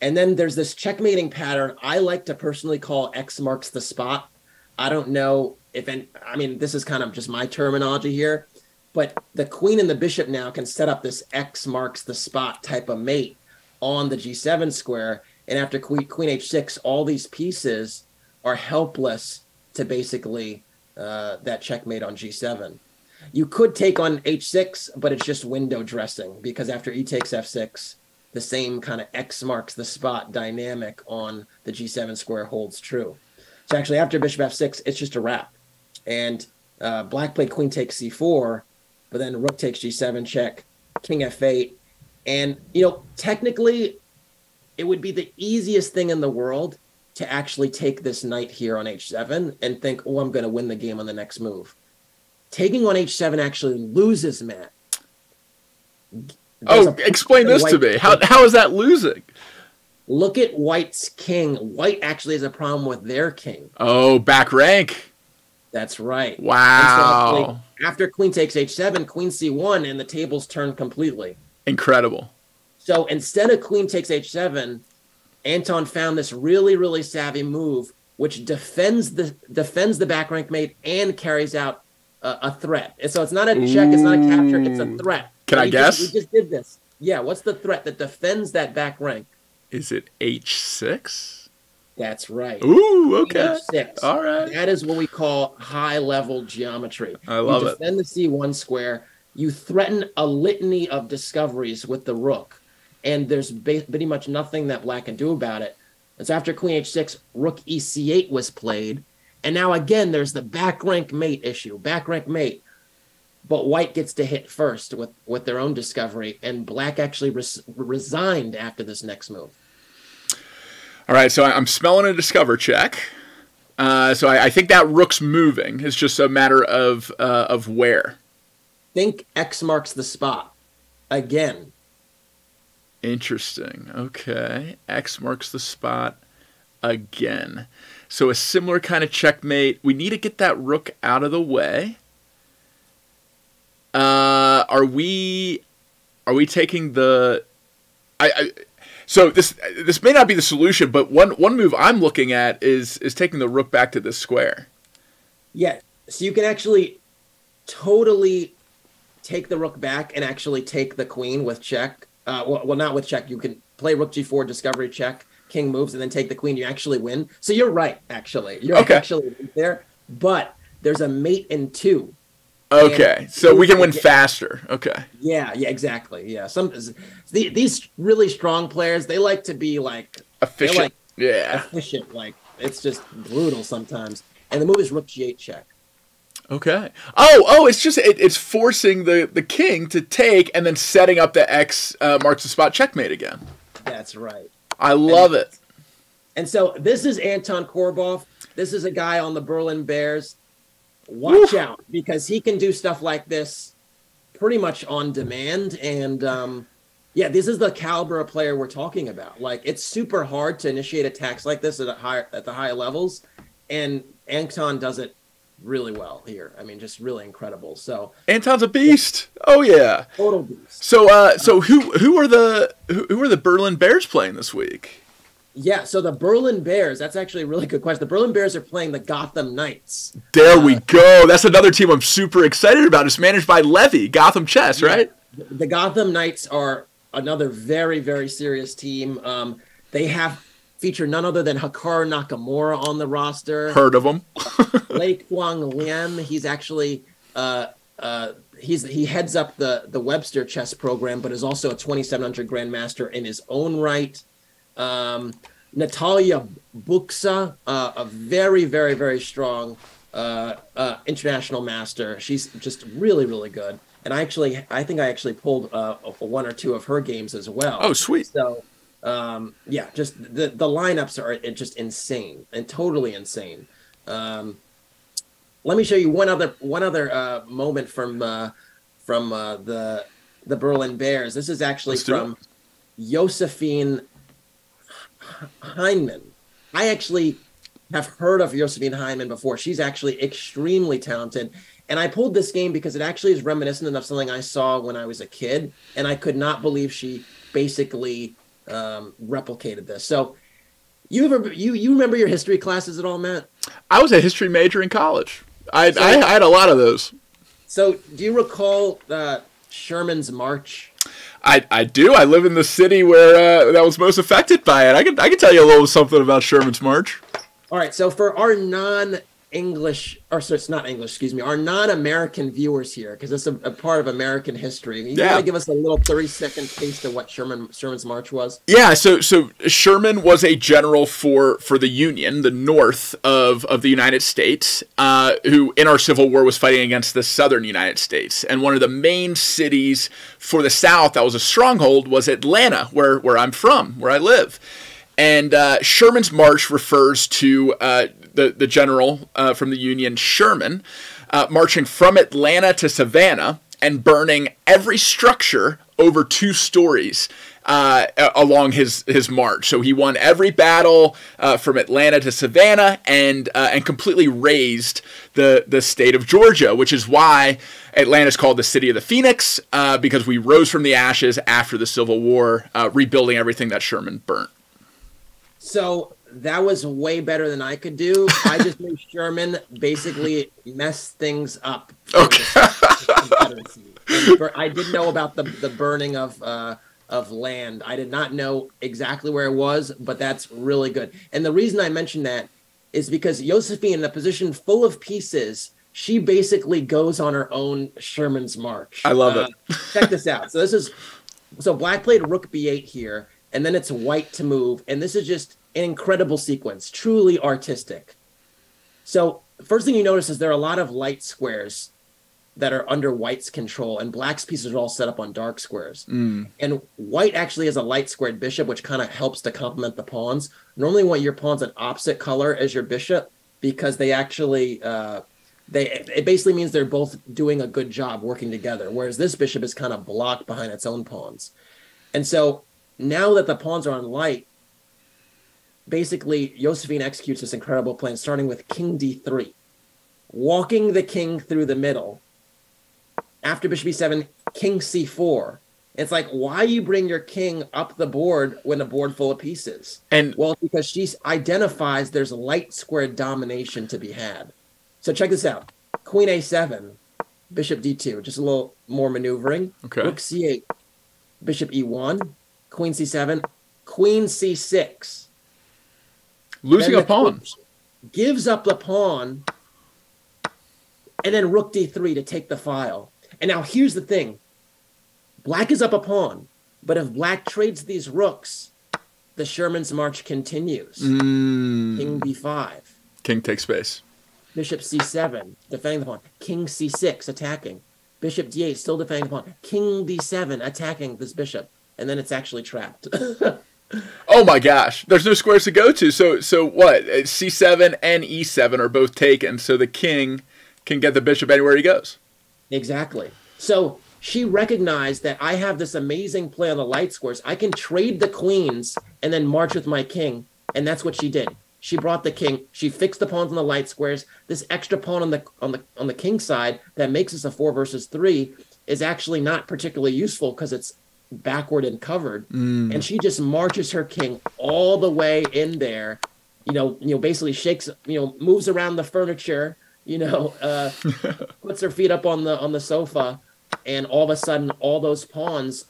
And then there's this checkmating pattern I like to personally call X marks the spot. I don't know I mean, this is kind of just my terminology here, but the queen and the bishop now can set up this X marks the spot type of mate on the g7 square. And after queen h6, all these pieces are helpless to basically that checkmate on g7. You could take on h6, but it's just window dressing, because after e takes f6, the same kind of X marks the spot dynamic on the g7 square holds true. So actually, after bishop f6, it's just a wrap. And Black played queen takes c4, but then rook takes g7 check, king f8. And, you know, technically, it would be the easiest thing in the world to actually take this knight here on h7 and think, oh, I'm going to win the game on the next move. Taking on h7 actually loses, Matt. Explain this to me. How is that losing? Look at White's king. White actually has a problem with their king. Oh, back rank. That's right. Wow. So after queen takes h7, queen c1, and the tables turn completely. Incredible. So instead of queen takes h7, Anton found this really, really savvy move, which defends the back rank mate and carries out a threat. And so it's not a check, it's not a capture, it's a threat. Can I guess? We just did this. Yeah, what's the threat that defends that back rank? Is it h6? That's right. Ooh, okay. H6. All right. That is what we call high-level geometry. I love it. You defend the c1 square. You threaten a litany of discoveries with the rook, and there's pretty much nothing that Black can do about it. And so after queen h6, rook ec8 was played, and now again there's the back rank mate issue. Back rank mate. But White gets to hit first with their own discovery, and Black actually resigned after this next move. All right, so I'm smelling a discover check. So I think that rook's moving. It's just a matter of where. Think X marks the spot again. Interesting. Okay, X marks the spot again. So a similar kind of checkmate. We need to get that rook out of the way. Are we taking the? So this may not be the solution, but one move I'm looking at is taking the rook back to this square. Yeah, so you can actually totally take the rook back and actually take the queen with check. Well, not with check. You can play rook g4, discovery check, king moves, and then take the queen. You actually win. So you're right, actually. You're actually right there. But there's a mate in 2. Okay, so we can win faster. Okay. Yeah, exactly. Yeah, these really strong players, they like to be like efficient. Efficient. Like it's just brutal sometimes. And the move is rook g8 check. Okay. Oh, it's just it's forcing the king to take and then setting up the X marks the spot checkmate again. That's right. I love it. And so this is Anton Korbov. This is a guy on the Berlin Bears. Watch out, because he can do stuff like this pretty much on demand. And this is the caliber of player we're talking about. Like, it's super hard to initiate attacks like this at the higher levels, and Anton does it really well here. I mean, just really incredible. So Anton's a beast. Oh yeah, total beast. So who are the Berlin Bears playing this week? Yeah, so the Berlin Bears, that's actually a really good question. The Berlin Bears are playing the Gotham Knights. There we go. That's another team I'm super excited about. It's managed by Levy, Gotham Chess, right? The Gotham Knights are another very, very serious team. They have featured none other than Hikaru Nakamura on the roster. Heard of him. Lei Kwang Lian, he's actually he heads up the Webster chess program, but is also a 2700 grandmaster in his own right. Natalia Buksa, a very, very, very strong international master. She's just really, really good. and I think I actually pulled one or two of her games as well. Oh, sweet. So yeah, just the lineups are just insane and totally insane. Let me show you one other moment from the Berlin Bears. This is actually from Josephine Heinemann. I actually have heard of Josephine Heinemann before. She's actually extremely talented. And I pulled this game because it actually is reminiscent of something I saw when I was a kid. And I could not believe she basically replicated this. So you remember your history classes at all, Matt? I was a history major in college. I had a lot of those. So do you recall Sherman's March? I do. I live in the city where that was most affected by it. I can tell you a little something about Sherman's March. All right. So for our it's not English, excuse me, our non-American viewers here, because it's a part of American history. You want to give us a little 30-second taste of what Sherman's March was? Yeah, so Sherman was a general for the Union, the north of the United States, who in our Civil War was fighting against the southern United States. And one of the main cities for the South that was a stronghold was Atlanta, where I'm from, where I live. And Sherman's March refers to the general from the Union, Sherman, marching from Atlanta to Savannah and burning every structure over 2 stories along his march. So he won every battle from Atlanta to Savannah and completely razed the state of Georgia, which is why Atlanta is called the City of the Phoenix, because we rose from the ashes after the Civil War, rebuilding everything that Sherman burnt. So that was way better than I could do. I just knew Sherman basically messed things up. Okay. I did know about the burning of land. I did not know exactly where it was, but that's really good. And the reason I mentioned that is because Josephine, in a position full of pieces, she basically goes on her own Sherman's March. I love it. Check this out. So black played rook b8 here. And then it's white to move. And this is just an incredible sequence, truly artistic. So first thing you notice is there are a lot of light squares that are under white's control, and black's pieces are all set up on dark squares. And white actually has a light squared bishop, which kind of helps to complement the pawns. Normally want your pawns an opposite color as your bishop, because they actually, it basically means they're both doing a good job working together, whereas this bishop is kind of blocked behind its own pawns. And so now that the pawns are on light, basically Josephine executes this incredible plan, starting with king d3, walking the king through the middle. After bishop e7, king c4. It's like, why you bring your king up the board when a board full of pieces? And well, because she identifies there's light squared domination to be had. So check this out. Queen a7, bishop d2, just a little more maneuvering. Okay. Rook c8, bishop e1, queen c7, queen c6. Losing a pawn. Gives up the pawn, and then rook d3 to take the file. And now here's the thing. Black is up a pawn, but if black trades these rooks, the Sherman's March continues. King b5. King takes space. Bishop c7, defending the pawn. King c6, attacking. Bishop d8, still defending the pawn. King d7, attacking this bishop. And then it's actually trapped. Oh my gosh, there's no squares to go to. So what? C7 and E7 are both taken, so the king can get the bishop anywhere he goes. Exactly. So she recognized that I have this amazing play on the light squares. I can trade the queens and then march with my king, and that's what she did. She brought the king. She fixed the pawns on the light squares. This extra pawn on the king side that makes us a 4 versus 3 is actually not particularly useful because it's backward and covered. And she just marches her king all the way in there. Basically shakes. Moves around the furniture. Puts her feet up on the sofa, and all of a sudden, all those pawns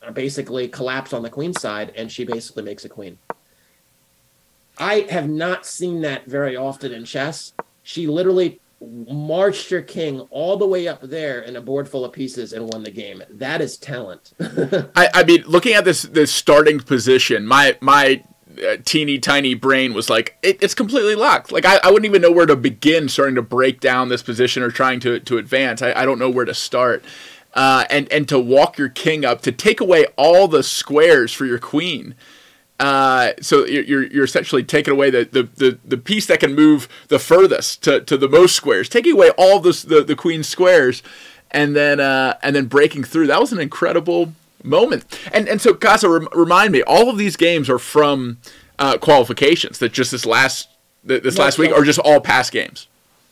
are basically collapse on the queen side, and she basically makes a queen. I have not seen that very often in chess. She literally marched her king all the way up there in a board full of pieces and won the game. That is talent. I mean, looking at this starting position, my teeny tiny brain was like, it's completely locked. Like I wouldn't even know where to begin starting to break down this position or trying to advance. I don't know where to start. And to walk your king up, to take away all the squares for your queen. So you're essentially taking away the piece that can move the furthest to the most squares, taking away all the queen's squares, and then breaking through. That was an incredible moment. And so Kassa, remind me, all of these games are from qualifications. That just this last week, or just all past games?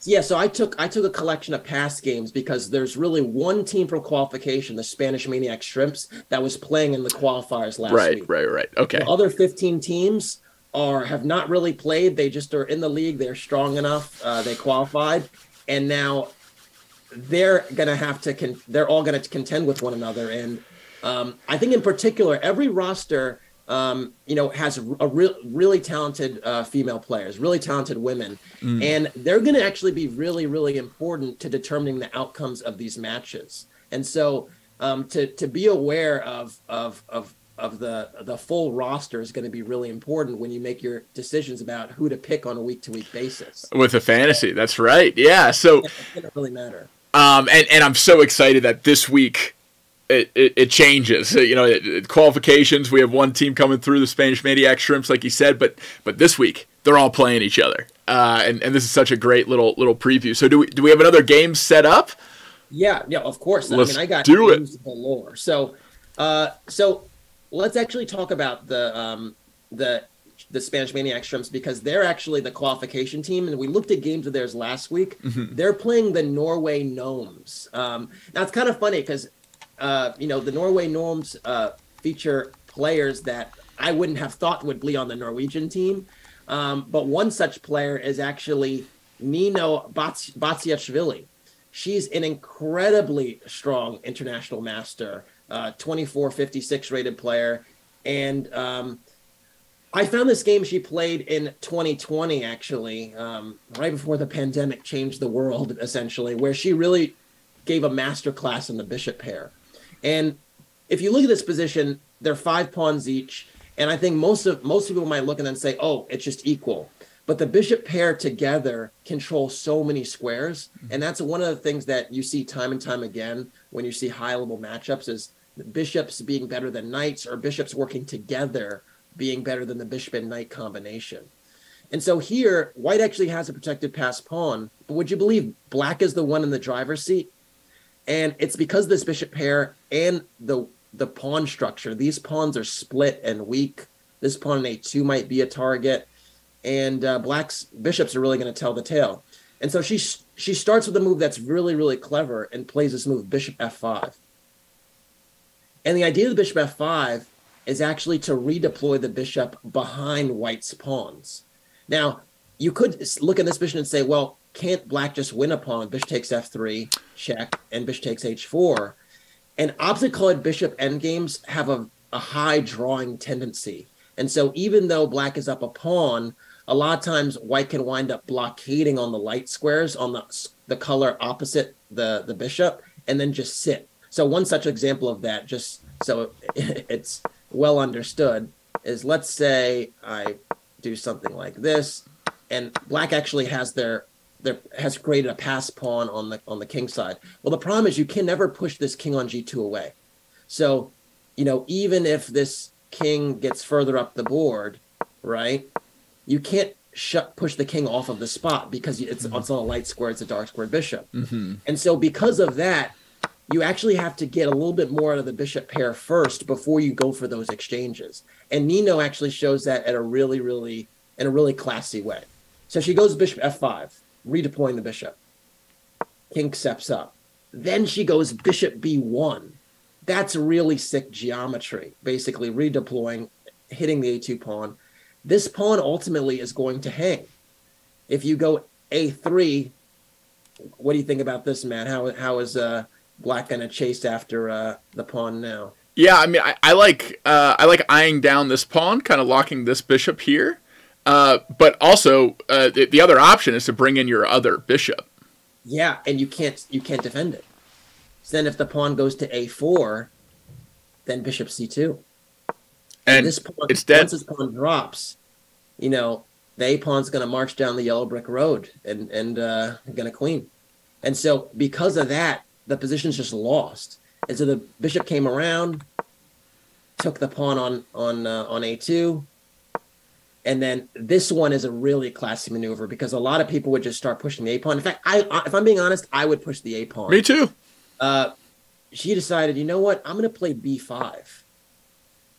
Yeah, so I took a collection of past games because there's really one team from qualification, the Spanish Maniac Shrimps, that was playing in the qualifiers last week. Right. Okay. The other 15 teams have not really played. They just are in the league. They're strong enough. They qualified, and now they're gonna have to. They're all gonna contend with one another. And I think in particular, every roster, has a really talented female players, really talented women, and they're going to actually be really, really important to determining the outcomes of these matches. And so, to be aware of the full roster is going to be really important when you make your decisions about who to pick on a week-to-week basis. With a fantasy, that's right. Yeah, so it's going to really matter. And I'm so excited that this week it changes. Qualifications, we have one team coming through, the Spanish Maniac Shrimps, like you said, but this week they're all playing each other, and this is such a great little preview. So do we have another game set up? Yeah, of course. I got games galore. So let's actually talk about the Spanish Maniac Shrimps, because they're actually the qualification team, and we looked at games of theirs last week. They're playing the Norway Gnomes. Now it's kind of funny because the Norway Gnomes feature players that I wouldn't have thought would be on the Norwegian team. But one such player is actually Nino Batsiashvili. She's an incredibly strong international master, 2456 rated player. And I found this game she played in 2020, actually, right before the pandemic changed the world, essentially, where she really gave a master class in the bishop pair. And if you look at this position, they're 5 pawns each. And I think most people might look at them and say, oh, it's just equal. But the bishop pair together control so many squares. And that's one of the things that you see time and time again when you see high-level matchups, is bishops being better than knights, or bishops working together being better than the bishop and knight combination. And so here, white actually has a protected passed pawn. But would you believe black is the one in the driver's seat? And it's because this bishop pair and the pawn structure, these pawns are split and weak. This pawn in a2 might be a target, and black's bishops are really going to tell the tale. And so she starts with a move that's really, really clever and plays this move, bishop f5. And the idea of the bishop f5 is actually to redeploy the bishop behind white's pawns. Now, you could look at this position and say, well, can't black just win a pawn? Bishop takes f3, check, and bishop takes h4. And opposite-colored bishop endgames have a high drawing tendency. And so even though black is up a pawn, a lot of times white can wind up blockading on the light squares on the color opposite the bishop, and then just sit. So one such example of that, just so it's well understood, is let's say I do something like this, and black actually has has created a pass pawn on the king side. Well, the problem is you can never push this king on g2 away. So, even if this king gets further up the board, right, you can't push the king off of the spot because it's on a light square, it's a dark square bishop. And so because of that, you actually have to get a little bit more out of the bishop pair first before you go for those exchanges. And Nino actually shows that in a really classy way. So she goes bishop f5, redeploying the bishop. King steps up. Then she goes bishop b1. That's really sick geometry, basically redeploying, hitting the a2 pawn. This pawn ultimately is going to hang. If you go a3, what do you think about this, man? How is black going to chase after the pawn now? Yeah, I mean, I like eyeing down this pawn, kind of locking this bishop here. But also, the other option is to bring in your other bishop. Yeah, and you can't defend it. So then if the pawn goes to a4, then bishop c2. And this pawn, it's dead. once this pawn drops, you know, the A pawn's going to march down the yellow brick road and going to queen. And so because of that, the position's just lost. And so the bishop came around, took the pawn on A2. And then this one is a really classy maneuver because a lot of people would just start pushing the A pawn. In fact, if I'm being honest, I would push the A pawn. Me too. She decided, you know what? I'm going to play B5.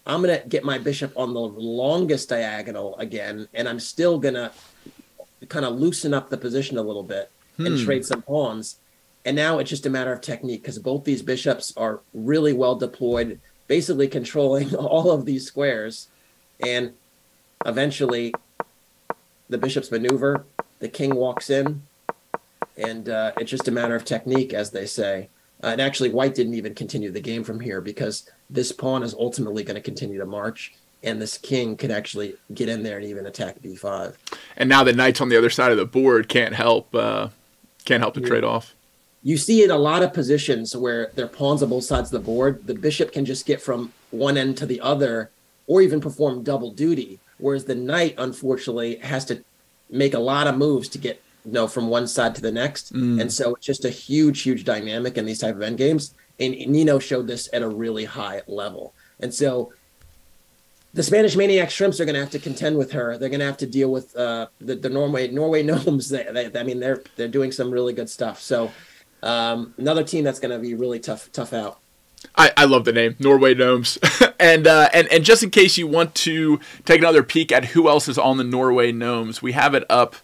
I'm going to get my bishop on the longest diagonal again, and I'm still going to kind of loosen up the position a little bit and trade some pawns. And now it's just a matter of technique because both these bishops are really well deployed, basically controlling all of these squares. And eventually, the bishops maneuver, the king walks in, and it's just a matter of technique, as they say. And actually, white didn't even continue the game from here because this pawn is ultimately going to continue to march, and this king could actually get in there and even attack b5. And now the knights on the other side of the board can't help to trade off. You see in a lot of positions where there are pawns on both sides of the board, the bishop can just get from one end to the other or even perform double duty, whereas the knight, unfortunately, has to make a lot of moves to get from one side to the next. And so it's just a huge dynamic in these type of endgames. And Nino showed this at a really high level. And so the Spanish Maniac Shrimps are going to have to contend with her. They're going to have to deal with the Norway Gnomes. I mean, they're doing some really good stuff. So another team that's going to be really tough out. I love the name, Norway Gnomes. and just in case you want to take another peek at who else is on the Norway Gnomes, we have it up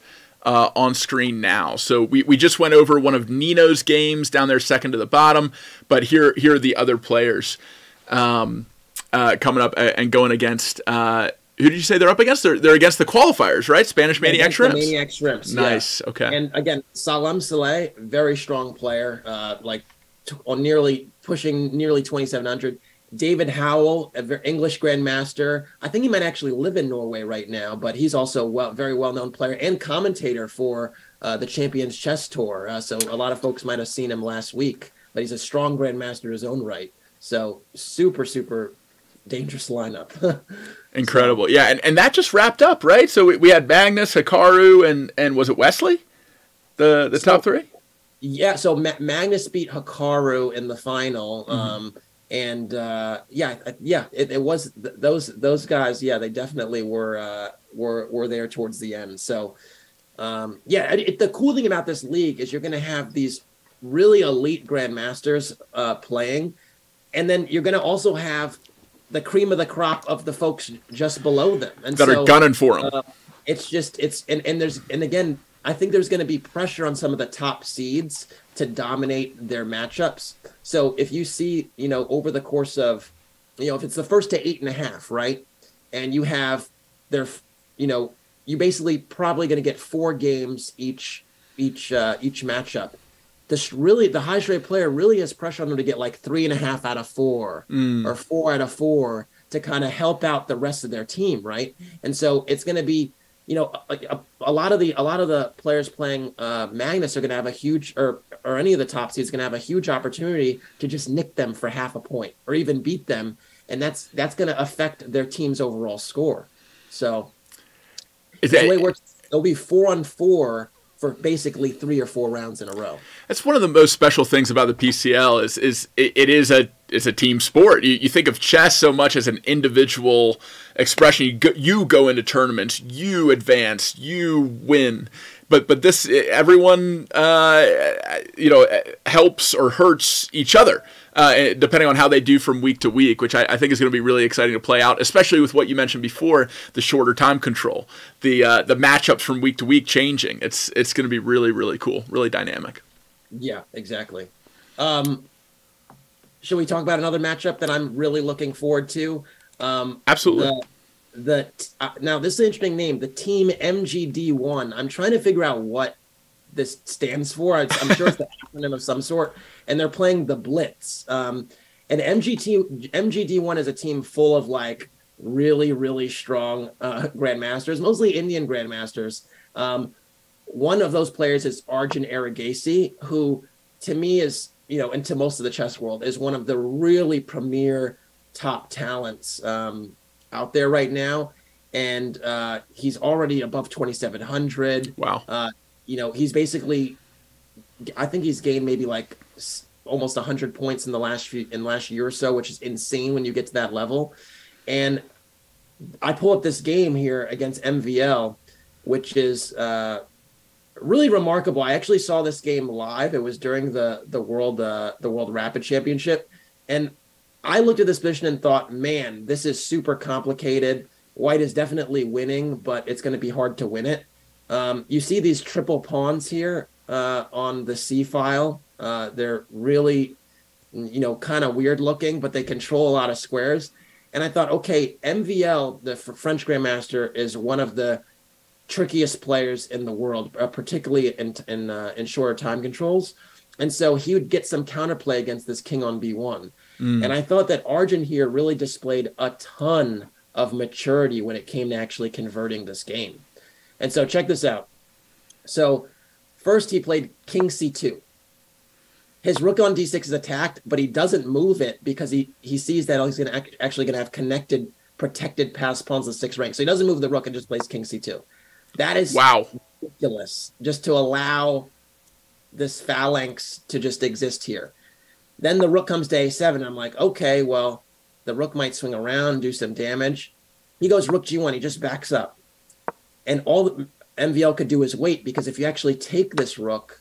on screen now. So we just went over one of Nino's games down there, second to the bottom, but here are the other players coming up and going against. Who did you say they're up against? They're against the qualifiers, right? Spanish Maniac Shrimps. Maniac Shrimps. Nice. Yeah. Okay. And again, Salem Saleh, very strong player, pushing nearly 2,700. David Howell, an English grandmaster. I think he might actually live in Norway right now, but he's also very well-known player and commentator for the Champions Chess Tour. So a lot of folks might have seen him last week, but he's a strong grandmaster in his own right. So super dangerous lineup. Incredible. Yeah, and that just wrapped up, right? So we had Magnus, Hikaru, and was it Wesley? The top three? Yeah, so Magnus beat Hikaru in the final. And it was those guys. Yeah, they definitely were there towards the end. So the cool thing about this league is you're going to have these really elite grandmasters playing, and then you're going to also have the cream of the crop of the folks just below them, and that are gunning for them. Again, I think there's going to be pressure on some of the top seeds to dominate their matchups. So if you see, over the course of, if it's the first to 8.5, right, and you have you basically probably going to get 4 games each matchup. The highest rated player really has pressure on them to get like 3.5 out of 4 or 4 out of 4 to kind of help out the rest of their team, right? And so it's going to be, a lot of the players playing Magnus are going to have a huge, or any of the top seeds going to have a huge opportunity to just nick them for half a point or even beat them, and that's going to affect their team's overall score. So the way it works, it'll be 4-on-4 for basically 3 or 4 rounds in a row. That's one of the most special things about the PCL is it is a team sport. You think of chess so much as an individual expression. You go into tournaments, you advance, you win. But this, everyone helps or hurts each other depending on how they do from week to week, which I think is going to be really exciting to play out, especially with what you mentioned before, the shorter time control, the matchups from week to week changing. It's going to be really, really cool, really dynamic. Yeah, exactly. Should we talk about another matchup that I'm really looking forward to? Absolutely. Now, this is an interesting name, the Team MGD1. I'm trying to figure out what this stands for. I'm sure it's the acronym of some sort. And they're playing the Blitz. And MGD1 is a team full of really, really strong grandmasters, mostly Indian grandmasters. One of those players is Arjun Arigasi, who to me is, and to most of the chess world, is one of the really premier top talents out there right now, and he's already above 2,700. Wow. He's basically, I think he's gained maybe like almost 100 points in the last year or so, which is insane when you get to that level. And I pull up this game here against MVL, which is really remarkable. I actually saw this game live. It was during the World Rapid Championship, and I looked at this position and thought, man, this is super complicated. White is definitely winning, but it's going to be hard to win it. You see these triple pawns here on the C file. They're really, kind of weird looking, but they control a lot of squares. And I thought, okay, MVL, the French Grandmaster, is one of the trickiest players in the world, particularly in shorter time controls. And so he would get some counterplay against this king on B1. And I thought that Arjun here really displayed a ton of maturity when it came to actually converting this game. And so check this out. So first he played king C2. His rook on D6 is attacked, but he doesn't move it because he sees that he's actually going to have protected pass pawns of 6 rank. So he doesn't move the rook and just plays king C2. That is ridiculous, just to allow this phalanx to just exist here. Then the rook comes to A7. I'm like, okay, well, the rook might swing around, do some damage. He goes rook G1. He just backs up. And all the MVL could do is wait, because if you actually take this rook,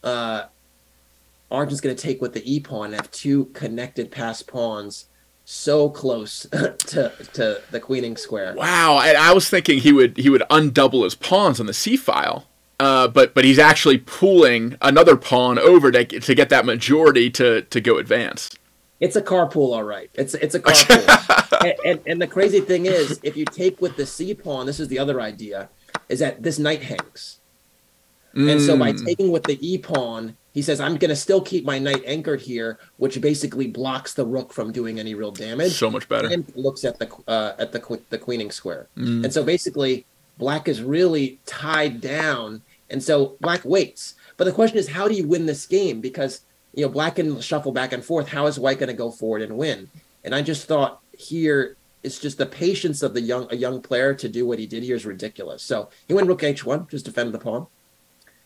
Arjun's going to take with the E-pawn and have 2 connected pass pawns so close to the queening square. Wow. I was thinking he would undouble his pawns on the C file. But he's actually pulling another pawn over to get that majority to go advance. It's a carpool, all right. It's a carpool. and the crazy thing is, if you take with the C pawn, this is the other idea, is that this knight hangs. And so by taking with the E pawn, he says, I'm going to still keep my knight anchored here, which basically blocks the rook from doing any real damage. So much better. And looks at the queening square. And so basically, black is really tied down, and so black waits. But the question is, how do you win this game? Because black can shuffle back and forth. How is white going to go forward and win? And I just thought here, it's just the patience of a young player to do what he did here is ridiculous. So he went rook H1, just defended the pawn,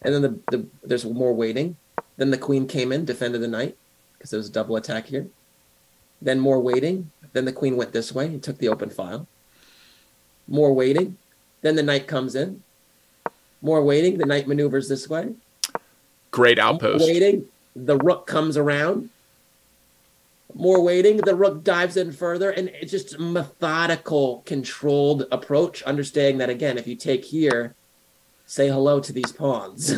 and then there's more waiting. Then the queen came in, defended the knight, because there was a double attack here. Then more waiting. Then the queen went this way and took the open file. More waiting. Then the knight comes in. More waiting. The knight maneuvers this way. Great outpost. More waiting. The rook comes around. More waiting. The rook dives in further. And it's just a methodical, controlled approach, understanding that, again, if you take here, say hello to these pawns.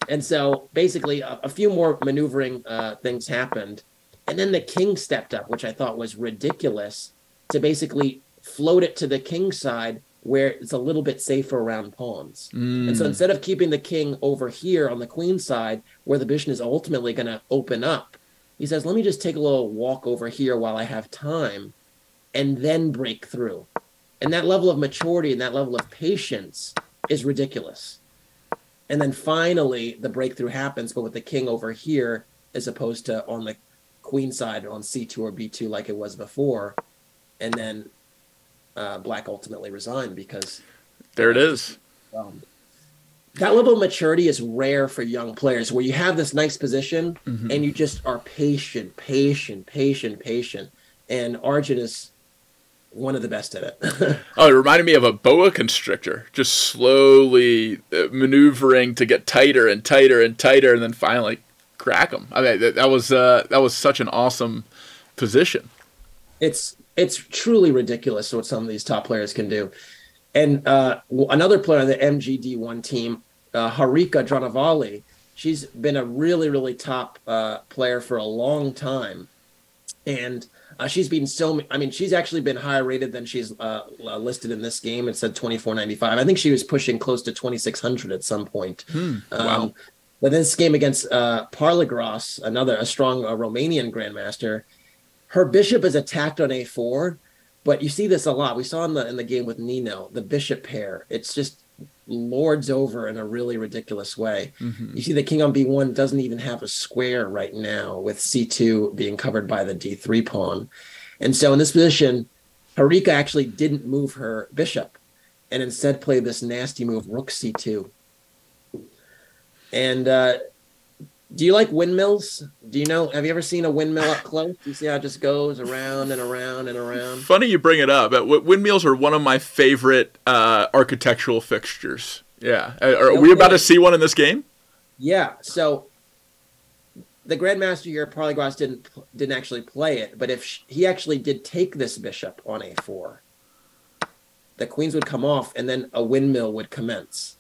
And so basically a few more maneuvering things happened. And then the king stepped up, which I thought was ridiculous, to basically float it to the king side where it's a little bit safer around pawns. And so instead of keeping the king over here on the queen side, where the position is ultimately going to open up, he says, let me just take a little walk over here while I have time and then break through. And that level of maturity and that level of patience is ridiculous. And then finally, the breakthrough happens, but with the king over here, as opposed to on the queen side on C2 or B2 like it was before. And then black ultimately resigned because... There it is. That level of maturity is rare for young players, where you have this nice position and you just are patient. And Arjun is one of the best at it. Oh, it reminded me of a boa constrictor, just slowly maneuvering to get tighter and tighter and tighter, and then finally crack them. I mean, that was such an awesome position. It's truly ridiculous what some of these top players can do. And another player on the MGD1 team, Harika Dranavali, she's been a really, really top player for a long time. And she's been she's actually been higher rated than she's listed in this game. It said 2495. I think she was pushing close to 2600 at some point. Wow. But this game against Parligras, a strong Romanian grandmaster, her bishop is attacked on A4, but you see this a lot. We saw in the game with Nino, the bishop pair. It's just lords over in a really ridiculous way. You see the king on B1 doesn't even have a square right now, with C2 being covered by the D3 pawn. And so in this position, Harika actually didn't move her bishop and instead played this nasty move, rook c2. And do you like windmills? Do you know, have you ever seen a windmill up close? You see how it just goes around and around and around? Funny you bring it up. Windmills are one of my favorite architectural fixtures. Yeah. Are we about to see one in this game? Yeah. So the Grandmaster here, Parley-Gross, didn't actually play it, but if he actually did take this bishop on a4, the queens would come off, and then a windmill would commence.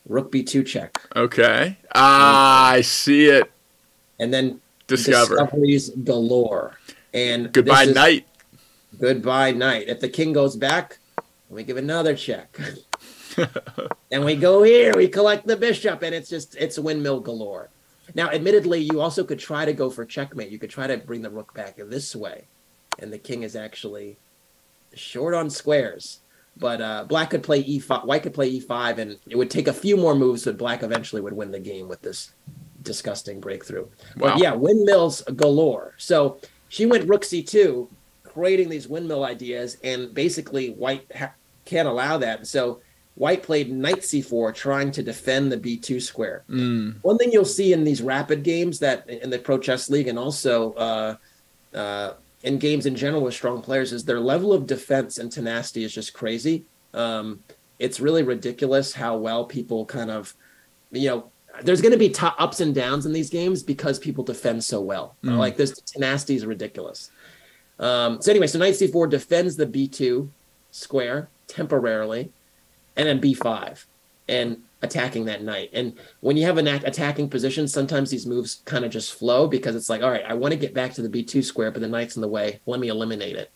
Rook b2 check. Okay. I see it. And then discoveries galore. And goodbye knight. Goodbye knight. If the king goes back, we give another check. And we go here, we collect the bishop, and it's windmill galore. Now, admittedly, you also could try to go for checkmate. You could try to bring the rook back this way, and the king is actually short on squares. But black could play e5, white could play e5, and it would take a few more moves, but black eventually would win the game with this disgusting breakthrough. Wow. But yeah, windmills galore. So she went rook c2, creating these windmill ideas, and basically white can't allow that. So white played knight c4, trying to defend the b2 square. One thing you'll see in these rapid games, that in the Pro Chess League, and also in games in general with strong players, is their level of defense and tenacity is just crazy. It's really ridiculous how well people kind of, there's going to be ups and downs in these games because people defend so well. Like this tenacity is ridiculous. So anyway, so knight c4 defends the b2 square temporarily, and then b5, and attacking that knight. And when you have an attacking position, sometimes these moves kind of just flow, because it's like, all right, I want to get back to the b2 square, but the knight's in the way. Let me eliminate it.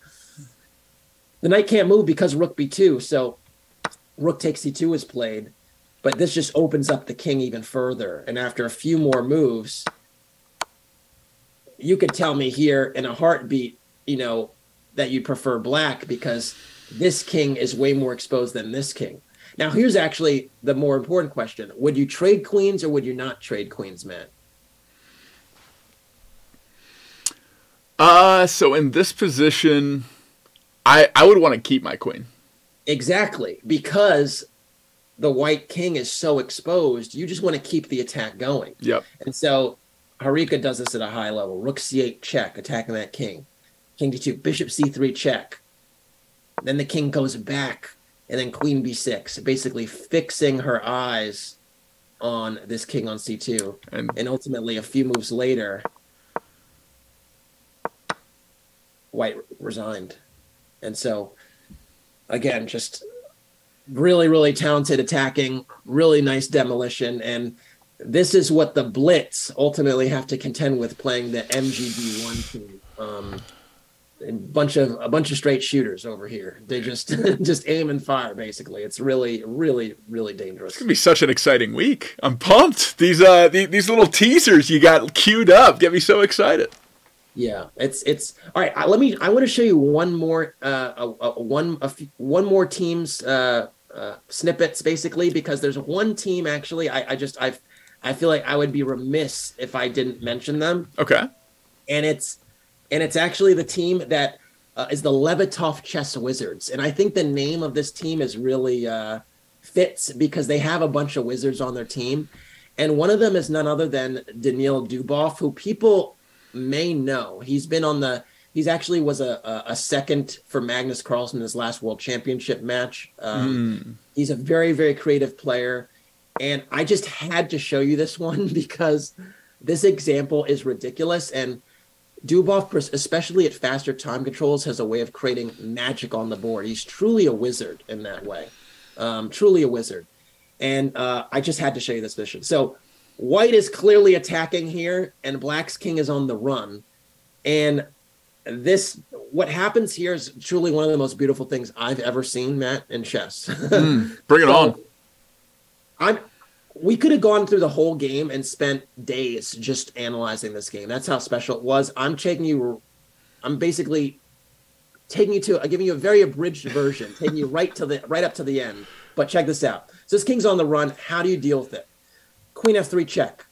The knight can't move because rook b2, so rook takes c2 is played, but this just opens up the king even further. And after a few more moves, you could tell me here in a heartbeat, that you prefer black, because this king is way more exposed than this king. Now, here's actually the more important question. Would you trade queens or would you not trade queens, Matt? So in this position, I would want to keep my queen. Exactly. Because the white king is so exposed, you just want to keep the attack going. Yep. And so Harika does this at a high level. Rook c8 check, attacking that king. King d2, bishop c3 check. Then the king goes back, and then queen b6, basically fixing her eyes on this king on c2. And ultimately, a few moves later, white resigned. And so, again, just really, really talented attacking, really nice demolition. And this is what the Blitz ultimately have to contend with, playing the MGD1 team. A bunch of straight shooters over here. They just aim and fire, basically. It's really, really, really dangerous. It's gonna be such an exciting week. I'm pumped. These little teasers you got queued up get me so excited. Yeah, it's all right. I want to show you one more more team's snippets, basically, because there's one team actually. I feel like I would be remiss if I didn't mention them. Okay. And it's actually the team that is the Levitov Chess Wizards. And I think the name of this team is really fits, because they have a bunch of wizards on their team. And one of them is none other than Daniil Dubov, who people may know. He actually was a second for Magnus Carlsen in his last World Championship match. He's a very, very creative player. And I just had to show you this one because this example is ridiculous. And Dubov, especially at faster time controls, has a way of creating magic on the board. He's truly a wizard in that way. Truly a wizard. And I just had to show you this vision. So white is clearly attacking here, and black's king is on the run. And what happens here is truly one of the most beautiful things I've ever seen, Matt, in chess. Bring it on. We could have gone through the whole game and spent days just analyzing this game. That's how special it was. I'm basically taking you to, giving you a very abridged version, taking you right up to the end. But check this out. So this king's on the run. How do you deal with it? Queen f3 check.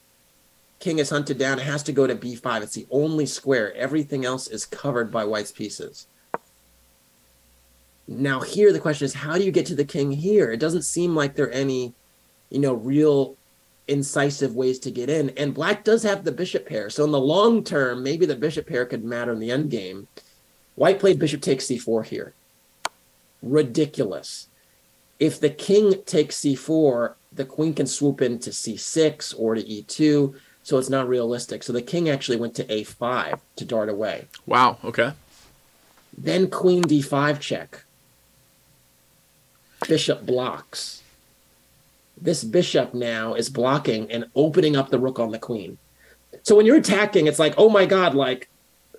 King is hunted down. It has to go to b5. It's the only square. Everything else is covered by white's pieces. Now here the question is, how do you get to the king here? It doesn't seem like there are any, real incisive ways to get in. And black does have the bishop pair. So in the long term, maybe the bishop pair could matter in the end game. White played bishop takes c4 here. Ridiculous. If the king takes c4, the queen can swoop into c6 or to e2. So it's not realistic. So the king actually went to a5 to dart away. Wow. Okay. Then queen d5 check. Bishop blocks. This bishop now is blocking and opening up the rook on the queen. So when you're attacking, it's like, oh my God, like,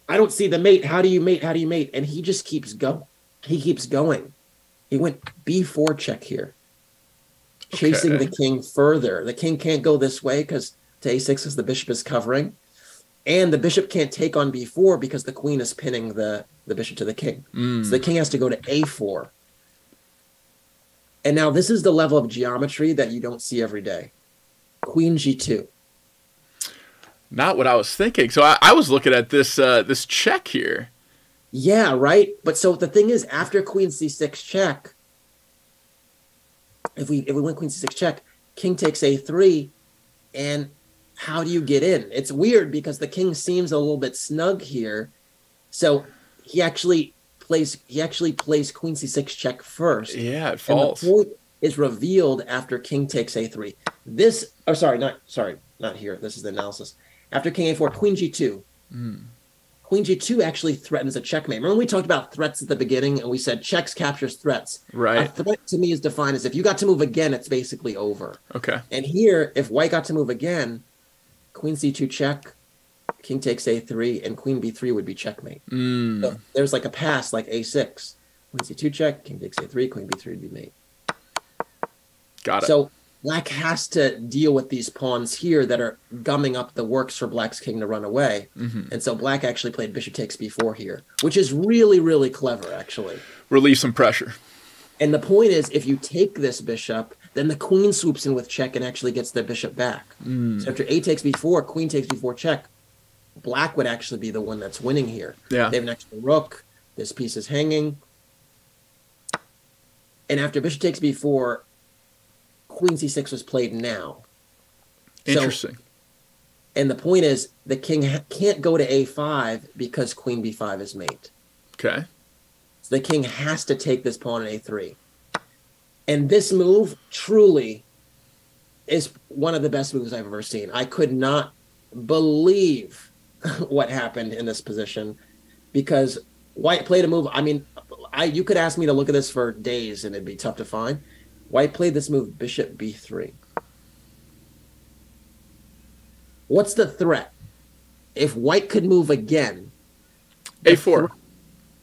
I don't see the mate. How do you mate? How do you mate? And he just keeps going. He keeps going. He went b4 check here, chasing the king further. The king can't go this way because to a6 because the bishop is covering. And the bishop can't take on b4 because the queen is pinning the bishop to the king. So the king has to go to a4. And now this is the level of geometry that you don't see every day. Queen g2. Not what I was thinking. So I was looking at this this check here. Yeah, right. But so the thing is, after queen c6 check, if we went queen c6 check, king takes a3, and how do you get in? It's weird because the king seems a little bit snug here. So he actually plays queen c6 check first. Yeah, it falls. And the point is revealed after king takes a3. Not here. This is the analysis. After king a4, queen g2. Queen g2 actually threatens a checkmate. Remember we talked about threats at the beginning and we said checks captures threats. Right. A threat to me is defined as if you got to move again, it's basically over. Okay. And here, if white got to move again, queen c2 check, king takes a3, and queen b3 would be checkmate. So there's like a pass like a6. Queen c2 check, king takes a3, queen b3 would be mate. Got it. So black has to deal with these pawns here that are gumming up the works for black's king to run away. And so black actually played bishop takes b4 here, which is really, really clever, actually. Relieve some pressure. And the point is, if you take this bishop, then the queen swoops in with check and actually gets the bishop back. So after a takes b4, queen takes b4 check, black would actually be the one that's winning here. Yeah. They have an extra rook. This piece is hanging. And after bishop takes b4, queen c6 was played now. Interesting. So, and the point is, the king can't go to a5 because queen b5 is mate. Okay. So the king has to take this pawn at a3. And this move truly is one of the best moves I've ever seen. I could not believe what happened in this position because white played a move. I mean, you could ask me to look at this for days and it'd be tough to find. White played this move, bishop b3. What's the threat? If white could move again, a4.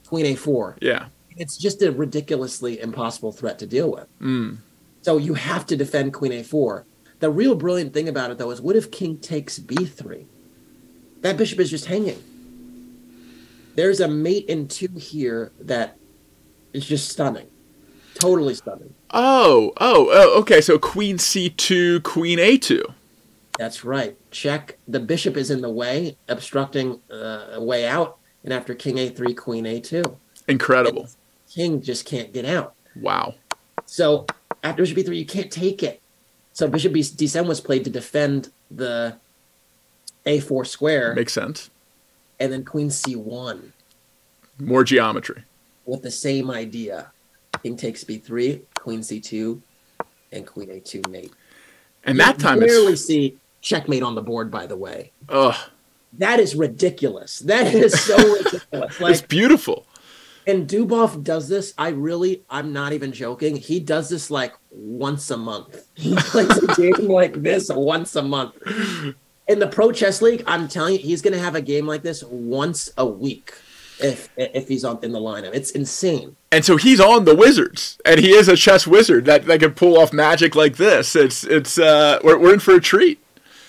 Queen a4. Yeah. It's just a ridiculously impossible threat to deal with. So you have to defend queen a4. The real brilliant thing about it, though, is what if king takes b3? That bishop is just hanging. There's a mate in 2 here that is just stunning. Totally stunning. Oh, okay. So queen c2, queen a2. That's right. Check. The bishop is in the way, obstructing a way out. And after king a3, queen a2. Incredible. King just can't get out. Wow. So after bishop b3, you can't take it. So bishop d7 was played to defend the a4 square. Makes sense. And then queen c1. More geometry. With the same idea. King takes b3, queen c2, and queen a2 mate. And that time you rarely see checkmate on the board, by the way. Ugh. That is ridiculous. That is so ridiculous. It's beautiful. And Dubov does this. I'm not even joking. He does this like once a month. He plays a game like this once a month. In the Pro Chess League, I'm telling you, he's going to have a game like this once a week if he's in the lineup. It's insane. And so he's on the Wizards, and he is a chess wizard that can pull off magic like this. We're in for a treat.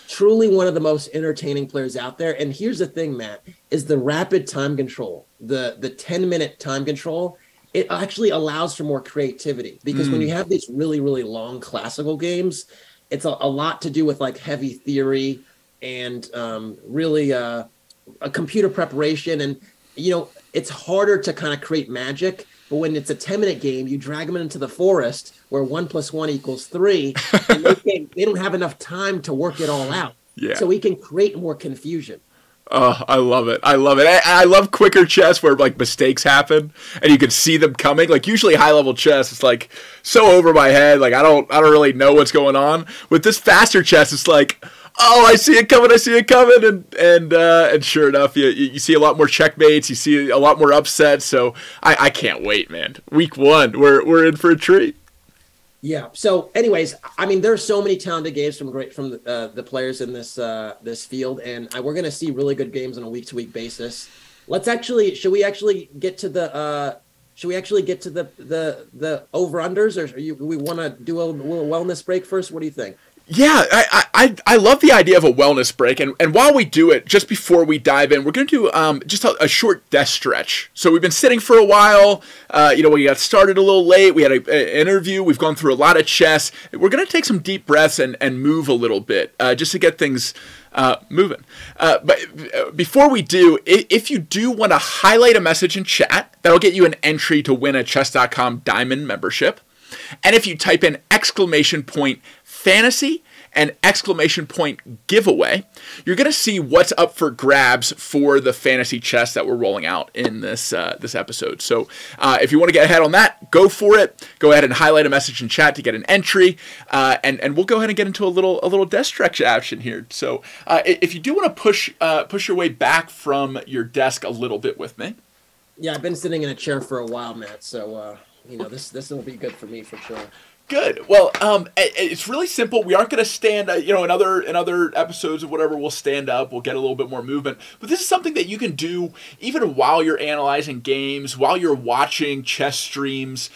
Truly one of the most entertaining players out there. And here's the thing, Matt, is the rapid time control, the 10-minute time control, it actually allows for more creativity. Because when you have these really, really long classical games, it's a lot to do with like heavy theory and really a computer preparation. And, it's harder to kind of create magic But when it's a 10-minute game, you drag them into the forest where 1 + 1 = 3, and they don't have enough time to work it all out. Yeah. So we can create more confusion. Oh, I love it. I love it. I love quicker chess where like mistakes happen and you can see them coming. Like usually high level chess, it's like so over my head. Like I don't really know what's going on. With this faster chess, it's like, oh, I see it coming. And sure enough, you see a lot more checkmates. You see a lot more upsets. So I can't wait, man. Week 1, we're in for a treat. Yeah. So, anyways, I mean, there's so many talented games from the players in this field, and we're going to see really good games on a week-to-week basis. Should we actually get to the over-unders, or we want to do a little wellness break first? What do you think? Yeah, I love the idea of a wellness break, and while we do it, just before we dive in, we're going to do just a short desk stretch. So we've been sitting for a while. We got started a little late. We had an interview. We've gone through a lot of chess. We're going to take some deep breaths and move a little bit just to get things moving. But before we do, if you do want to highlight a message in chat, that'll get you an entry to win a chess.com Diamond membership. And if you type in !fantasy and !giveaway, you're going to see what's up for grabs for the fantasy chess that we're rolling out in this episode. So if you want to get ahead on that, go for it. Go ahead and highlight a message in chat to get an entry, and we'll go ahead and get into a little desk stretch action here. So if you do want to push your way back from your desk a little bit with me. Yeah, I've been sitting in a chair for a while, Matt. So this will be good for me for sure. Good. Well, it's really simple. We aren't going to stand, in other episodes of whatever, we'll stand up. We'll get a little bit more movement. But this is something that you can do even while you're analyzing games, while you're watching chess streams.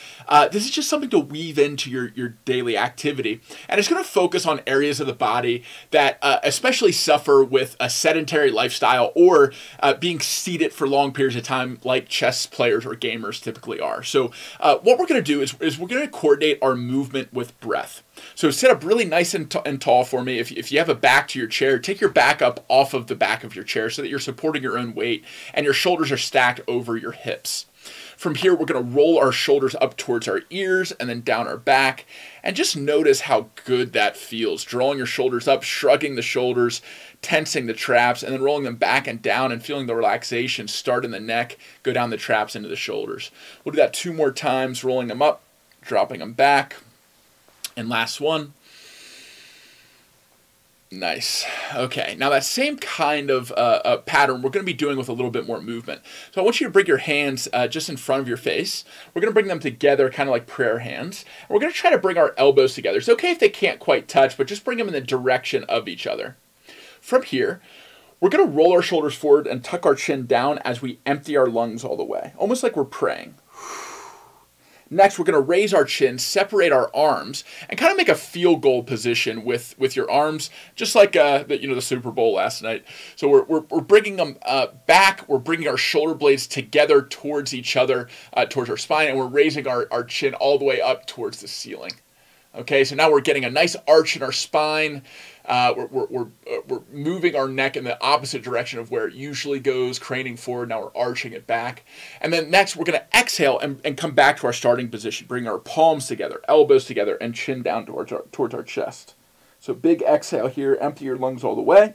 This is just something to weave into your daily activity. And it's going to focus on areas of the body that especially suffer with a sedentary lifestyle or being seated for long periods of time like chess players or gamers typically are. So what we're going to do is we're going to coordinate our movement with breath. So sit up really nice and tall for me. If you have a back to your chair, take your back up off of the back of your chair so that you're supporting your own weight and your shoulders are stacked over your hips. From here, we're going to roll our shoulders up towards our ears and then down our back. And just notice how good that feels. Drawing your shoulders up, shrugging the shoulders, tensing the traps, and then rolling them back and down and feeling the relaxation start in the neck, go down the traps into the shoulders. We'll do that 2 more times, rolling them up, dropping them back. And last one. Nice. Okay, now that same kind of pattern we're going to be doing with a little bit more movement. So I want you to bring your hands just in front of your face. We're going to bring them together kind of like prayer hands. And we're going to try to bring our elbows together. It's okay if they can't quite touch, but just bring them in the direction of each other. From here, we're going to roll our shoulders forward and tuck our chin down as we empty our lungs all the way, almost like we're praying. Next, we're going to raise our chin, separate our arms, and kind of make a field goal position with your arms, just like the Super Bowl last night. So we're bringing them back. We're bringing our shoulder blades together towards each other, towards our spine, and we're raising our chin all the way up towards the ceiling. Okay, so now we're getting a nice arch in our spine. We're moving our neck in the opposite direction of where it usually goes, craning forward. Now we're arching it back. And then next, we're going to exhale and come back to our starting position. Bring our palms together, elbows together, and chin down towards our chest. So big exhale here. Empty your lungs all the way.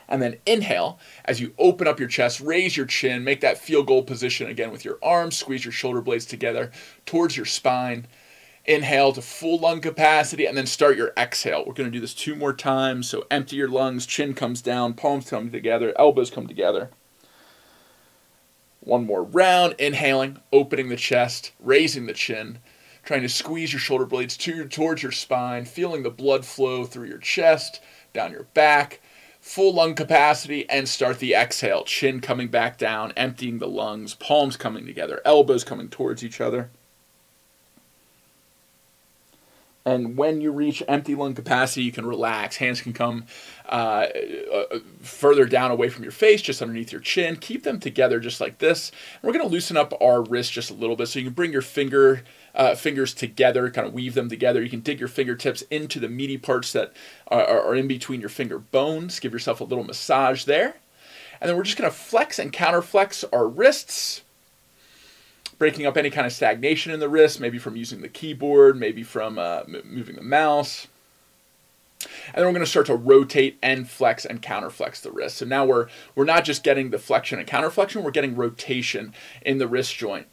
And then inhale as you open up your chest, raise your chin, make that field goal position again with your arms, squeeze your shoulder blades together towards your spine. Inhale to full lung capacity and then start your exhale. We're going to do this 2 more times. So empty your lungs, chin comes down, palms come together, elbows come together. 1 more round, inhaling, opening the chest, raising the chin, trying to squeeze your shoulder blades towards your spine, feeling the blood flow through your chest, down your back, full lung capacity, and start the exhale. Chin coming back down, emptying the lungs, palms coming together, elbows coming towards each other. And when you reach empty lung capacity, you can relax. Hands can come further down away from your face, just underneath your chin. Keep them together just like this. And we're going to loosen up our wrists just a little bit. So you can bring your fingers together, kind of weave them together. You can dig your fingertips into the meaty parts that are in between your finger bones. Give yourself a little massage there. And then we're just going to flex and counterflex our wrists. breaking up any kind of stagnation in the wrist, maybe from using the keyboard, maybe from moving the mouse. And then we're going to start to rotate and flex and counterflex the wrist. So now we're not just getting the flexion and counterflexion, we're getting rotation in the wrist joint.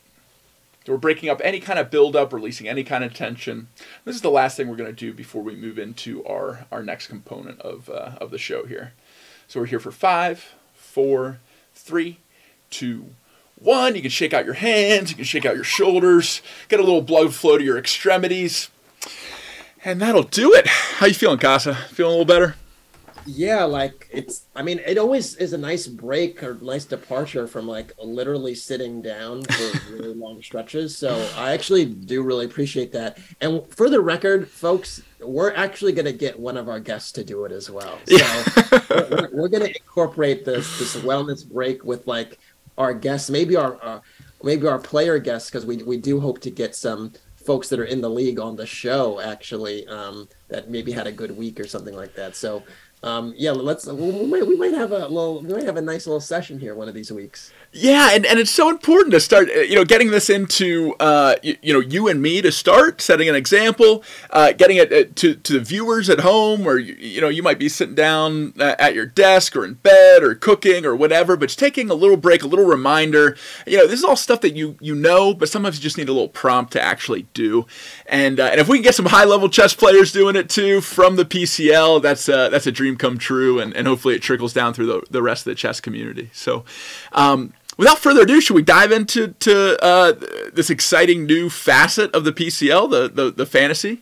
So we're breaking up any kind of buildup, releasing any kind of tension. This is the last thing we're going to do before we move into our next component of the show here. So we're here for 5, 4, 3, 2, 1. You can shake out your hands, you can shake out your shoulders, get a little blood flow to your extremities. And that'll do it. How you feeling, Kassa? Feeling a little better? Yeah, like it always is a nice break or nice departure from like literally sitting down for really long stretches. So I actually do really appreciate that. And for the record, folks, we're actually going to get one of our guests to do it as well. So we're going to incorporate this wellness break with like our guests, maybe our player guests, because we do hope to get some folks that are in the league on the show actually that maybe had a good week or something like that. So we might have a nice little session here one of these weeks. Yeah, and it's so important to start, getting this into, you and me to start, setting an example, getting it to the viewers at home, or, you might be sitting down at your desk or in bed or cooking or whatever, but just taking a little break, a little reminder. This is all stuff that you know, but sometimes you just need a little prompt to actually do. And if we can get some high-level chess players doing it too from the PCL, that's a dream come true, and hopefully it trickles down through the rest of the chess community. So, without further ado, should we dive into this exciting new facet of the PCL, the fantasy?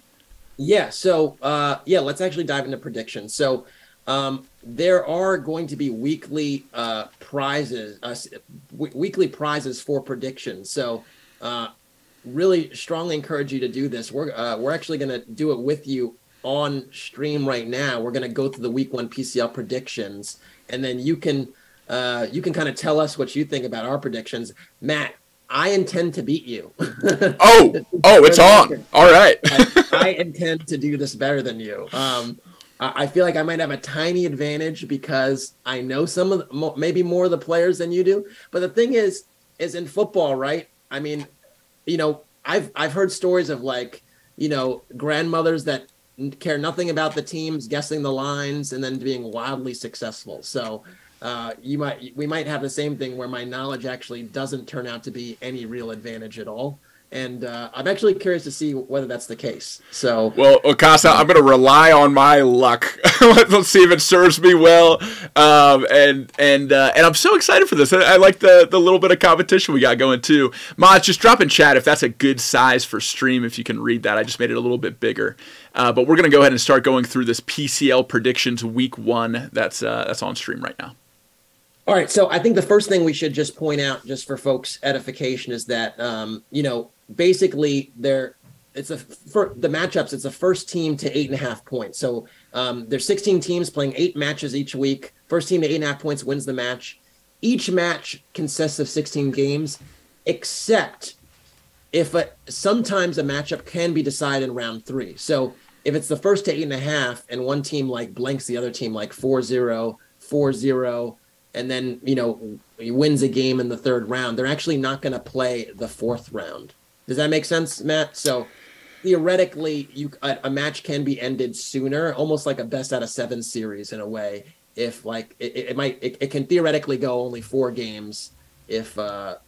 Yeah. So let's actually dive into predictions. So there are going to be weekly prizes for predictions. So really strongly encourage you to do this. We're actually going to do it with you on stream right now. We're going to go through the week 1 PCL predictions, and then you can kind of tell us what you think about our predictions. Matt, I intend to beat you. It's on. All right. I intend to do this better than you. I feel like I might have a tiny advantage because I know maybe more of the players than you do. But the thing is in football, right? I mean, I've heard stories of like, grandmothers that care nothing about the teams, guessing the lines, and then being wildly successful. So we might have the same thing where my knowledge actually doesn't turn out to be any real advantage at all. And I'm actually curious to see whether that's the case. So, well, Kassa, I'm going to rely on my luck. Let's see if it serves me well. And I'm so excited for this. I like the little bit of competition we got going too. Mods, just drop in chat if that's a good size for stream. If you can read that, I just made it a little bit bigger. But we're going to go ahead and start going through this PCL predictions week 1. That's on stream right now. All right, so I think the first thing we should just point out, just for folks' edification, is that basically the matchups. It's the first team to 8.5 points. So there's 16 teams playing 8 matches each week. First team to 8.5 points wins the match. Each match consists of 16 games, except if sometimes a matchup can be decided in round 3. So if it's the first to 8.5 and one team like blanks the other team like 4-0, 4-0. And then, he wins a game in the 3rd round, they're actually not going to play the 4th round. Does that make sense, Matt? So theoretically, a match can be ended sooner, almost like a best out of 7 series in a way. If like it can theoretically go only 4 games if a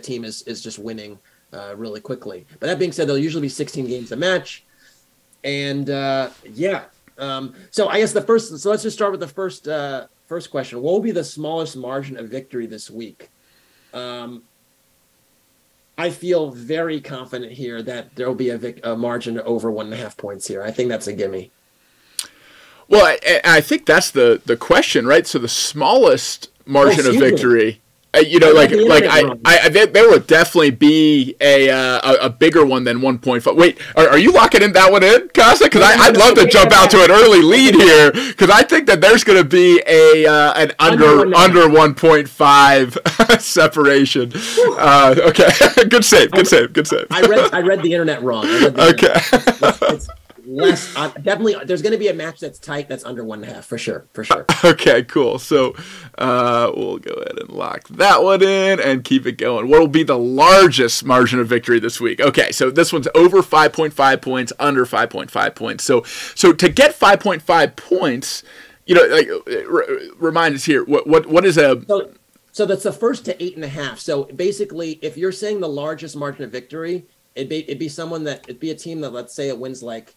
team is just winning really quickly. But that being said, there'll usually be 16 games a match, and so I guess so let's just start with the first question. What will be the smallest margin of victory this week? I feel very confident here that there will be a margin over 1.5 points here. I think that's a gimme. Well, I think that's the question, right? So the smallest margin of victory. There would definitely be a bigger one than 1.5. Wait, are you locking that one in, Kassa? Because I'd love to jump out to an early lead here, because I think that there's going to be an under 1.5 separation. Okay, good save. I read the internet wrong. less. Definitely, there's going to be a match that's tight. That's under 1.5 for sure. For sure. Okay, cool. So we'll go ahead and lock that one in and keep it going. What will be the largest margin of victory this week? Okay, so this one's over 5.5 points, under 5.5 points. So to get 5.5 points, remind us here. What is a So that's the first to 8.5. So basically, if you're saying the largest margin of victory, it'd be a team that, let's say it wins let's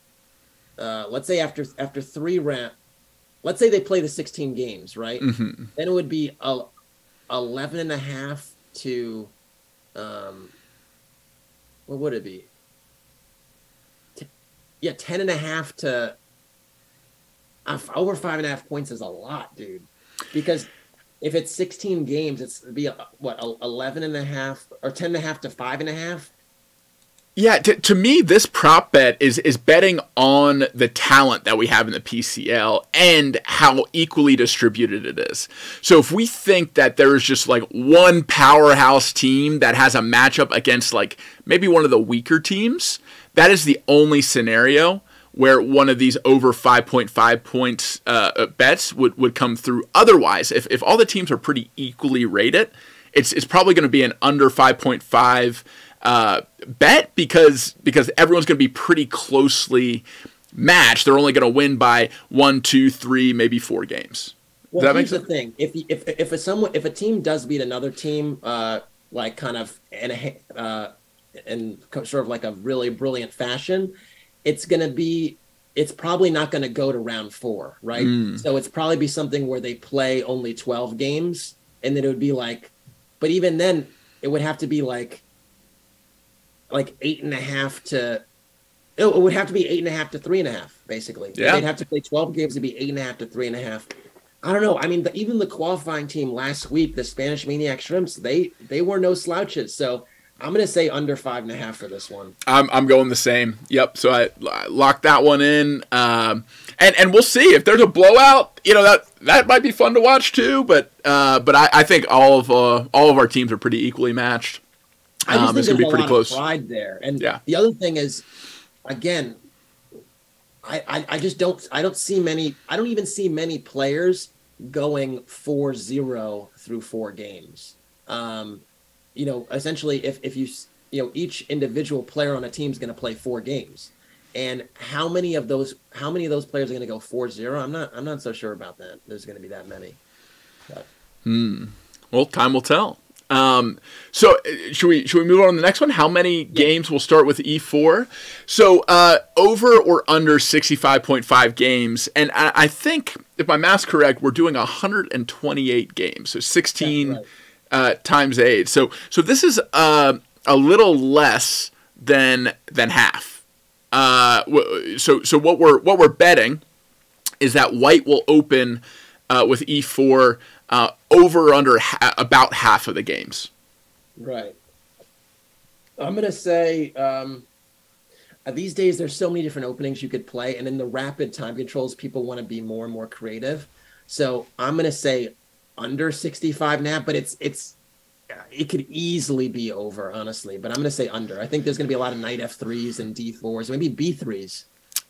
say after 3 rounds, let's say they play the 16 games, right? Mm-hmm. Then it would be 11.5 to, what would it be? 10.5 to, over 5.5 points is a lot, dude. Because if it's 16 games, it'd be 11.5 or 10.5 to 5.5. Yeah, to me, this prop bet is betting on the talent that we have in the PCL and how equally distributed it is. So if we think that there's just like one powerhouse team that has a matchup against like maybe one of the weaker teams, that is the only scenario where one of these over 5.5 points bets would come through. Otherwise, if all the teams are pretty equally rated, it's probably going to be an under 5.5 bet because everyone's going to be pretty closely matched. They're only going to win by 1, 2, 3, maybe 4 games. Well, here's the thing: if a team does beat another team, like kind of in sort of like a really brilliant fashion, it's probably not going to go to round 4, right? So it's probably be something where they play only 12 games, and then it would be like, but even then, it would have to be like 8.5 to. It would have to be 8.5 to 3.5, basically. Yeah. They'd have to play 12 games to be 8.5 to 3.5. I don't know. I mean, even the qualifying team last week, the Spanish Maniac Shrimps, they were no slouches. So I'm going to say under 5.5 for this one. I'm going the same. Yep. So I locked that one in. And we'll see if there's a blowout. That might be fun to watch too. But I think all of our teams are pretty equally matched. I just think it's going to be pretty close. Of pride there. And yeah. The other thing is, again, I don't even see many players going 4-0 through 4 games. Essentially if each individual player on a team is going to play 4 games, and how many of those players are going to go 4-0? I'm not so sure about that. There's going to be that many. But. Well, time will tell. So should we move on to the next one? How many games? We'll start with E4. So over or under 65.5 games, and I think if my math's correct, we're doing 128 games. So 16 times 8. So this is a little less than half. So what we're betting is that white will open with E4. Over or under about half of the games. Right. I'm going to say these days there's so many different openings you could play, and in the rapid time controls, people want to be more and more creative. So I'm going to say under 65 now, but it could easily be over, honestly. But I'm going to say under. I think there's going to be a lot of knight F3s and D4s, maybe B3s.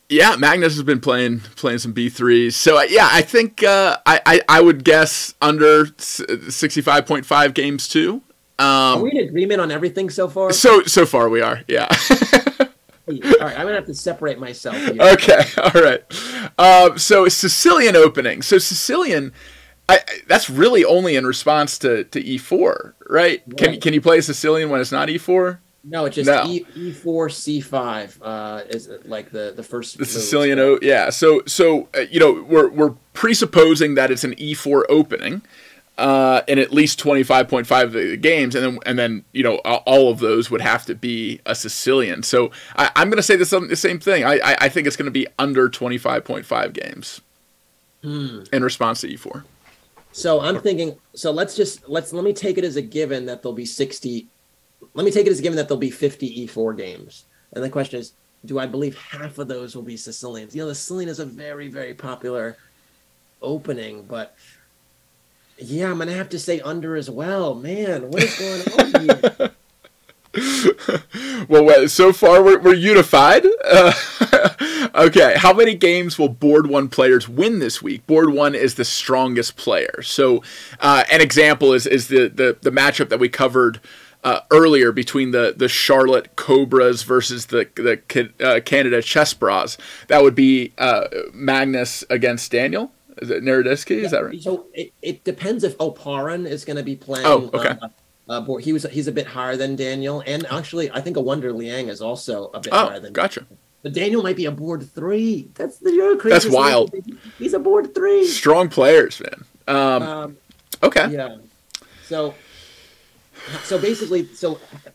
Yeah, Magnus has been playing some B3s. So, I think I would guess under 65.5 games, too. Are we in agreement on everything so far? So far we are, yeah. All right, I'm going to have to separate myself here. Okay, all right. So, Sicilian opening. So, Sicilian, that's really only in response to E4, right? Can you play a Sicilian when it's not E4? No, it's just E4, C5 is like the first. The Sicilian, yeah. So we're presupposing that it's an E4 opening in at least 25.5 of the games, and then all of those would have to be a Sicilian. So I'm going to say the same thing. I think it's going to be under 25.5 games in response to E4. So I'm thinking. So let me take it as a given that there'll be 60. Let me take it as a given that there'll be 50 E4 games. And the question is, do I believe half of those will be Sicilians? The Sicilian is a very, very popular opening, but I'm going to have to say under as well. Man, what is going on here? Well, so far we're unified. Okay, how many games will board one players win this week? Board one is the strongest player. So an example is the matchup that we covered earlier between the Charlotte Cobras versus the Canada Chess Bras. That would be Magnus against Daniel. Is it Naroditsky? Is that right? So it depends if Oparin is going to be playing. Oh, okay. Board. He's a bit higher than Daniel, and actually, I think a Wonder Liang is also a bit higher than. Gotcha. But Daniel might be a board 3. That's the crazy. That's wild. He's a board 3. Strong players, man. Okay. Yeah. So basically,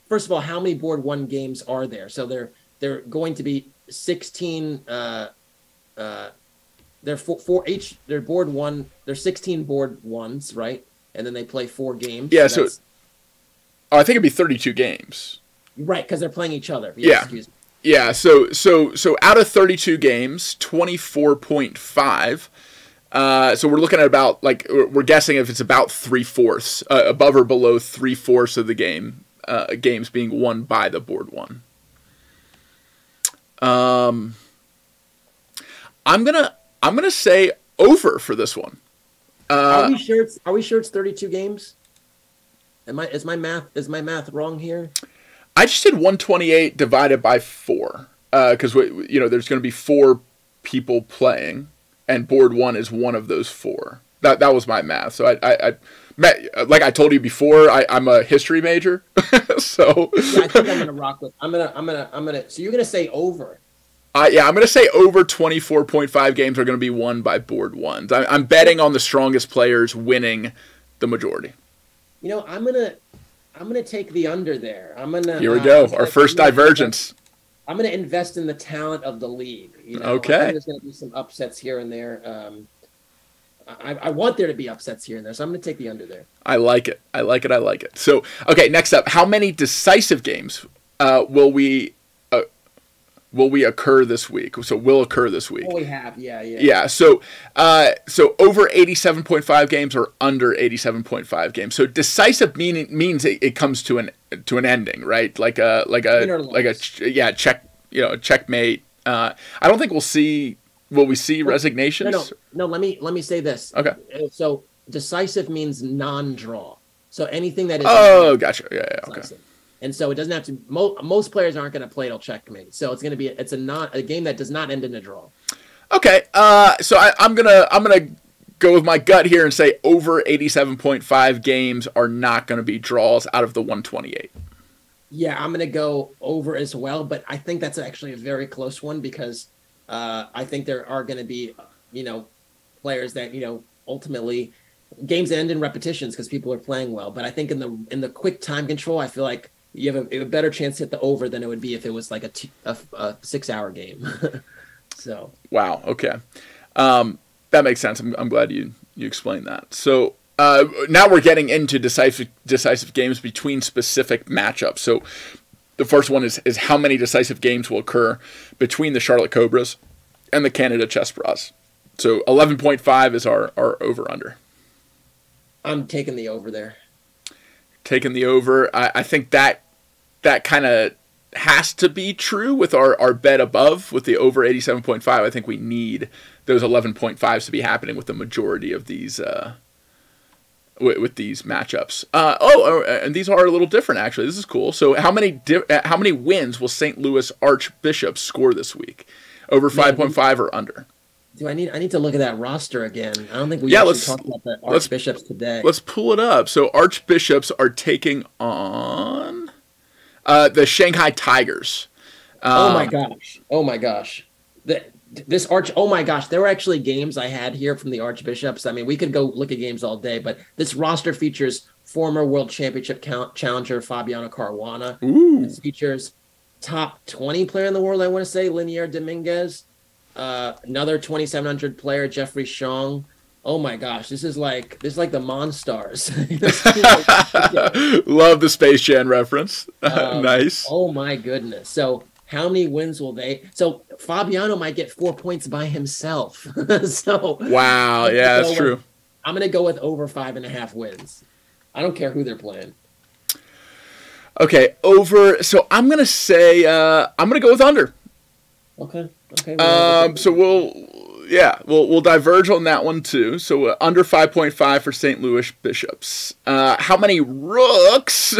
first of all, how many board 1 games are there? So they're going to be 16. They're for each. They're board 1. They're 16 board 1s, right? And then they play 4 games. Yeah. So I think it'd be 32 games. Right, because they're playing each other. Yeah. Excuse me. Yeah, so out of 32 games, 24.5. So we're looking at about, like, we're guessing if it's about 3/4, above or below 3/4 of the games being won by the board 1. I'm gonna say over for this one. Are we sure it's 32 games? Is my math wrong here? I just did 128 divided by 4 because there's going to be 4 people playing, and board 1 is one of those 4. That was my math. So I like I told you before, I'm a history major, so yeah, I think I'm gonna rock with. I'm gonna. So you're gonna say over. Yeah, I'm gonna say over 24.5 games are going to be won by board 1s. I'm betting on the strongest players winning the majority. I'm gonna take the under there. Here we go. Our first divergence. I'm gonna invest in the talent of the league. Okay. I think there's gonna be some upsets here and there. I want there to be upsets here and there, so I'm gonna take the under there. I like it. So, okay, next up, how many decisive games will we occur this week? So will occur this week. Oh, we have, yeah. Yeah. So over 87.5 games or under 87.5 games. So decisive means it comes to an ending, right? Like a checkmate. I don't think we'll see. Will we see resignations? No. Let me say this. Okay. So decisive means non-draw. So anything that is. Oh, gotcha. Yeah. Okay. And so it doesn't have to. Most players aren't going to play till checkmate. So it's going to be a game that does not end in a draw. Okay. So I'm gonna go with my gut here and say over 87.5 games are not going to be draws out of the 128. Yeah, I'm going to go over as well, but I think that's actually a very close one because I think there are going to be players that ultimately games end in repetitions because people are playing well. But I think in the quick time control, I feel like you have a better chance to hit the over than it would be if it was like a 6-hour game. So wow, okay, that makes sense. I'm glad you explained that. So now we're getting into decisive games between specific matchups. So the first one is how many decisive games will occur between the Charlotte Cobras and the Canada Chess Bras. So 11.5 is our over under. I'm taking the over there. Taking the over. I think that kind of has to be true with our bet above with the over 87.5. I think we need those 11.5s to be happening with the majority of these with these matchups. And these are a little different actually. This is cool. So how many wins will St. Louis Archbishops score this week? Over 5.5 or under? I need to look at that roster again. I don't think we actually talked about the Archbishops today. Let's pull it up. So Archbishops are taking on the Shanghai Tigers. Oh my gosh! Oh my gosh! Oh my gosh! There were actually games I had here from the Archbishops. I mean, we could go look at games all day, but this roster features former World Championship challenger Fabiano Caruana. Ooh. It features top 20 player in the world. I want to say Linier Dominguez. Another 2,700 player, Jeffrey Shong. Oh my gosh, this is like the Monstars. Love the Space Jam reference. Nice. Oh my goodness. So how many wins will they? So Fabiano might get 4 points by himself. So wow, yeah, that's true. I'm gonna go with over 5.5 wins. I don't care who they're playing. Okay, over. So I'm gonna say I'm gonna go with under. Okay. Okay. So we'll diverge on that one too. So under 5.5 for St. Louis Bishops. How many rooks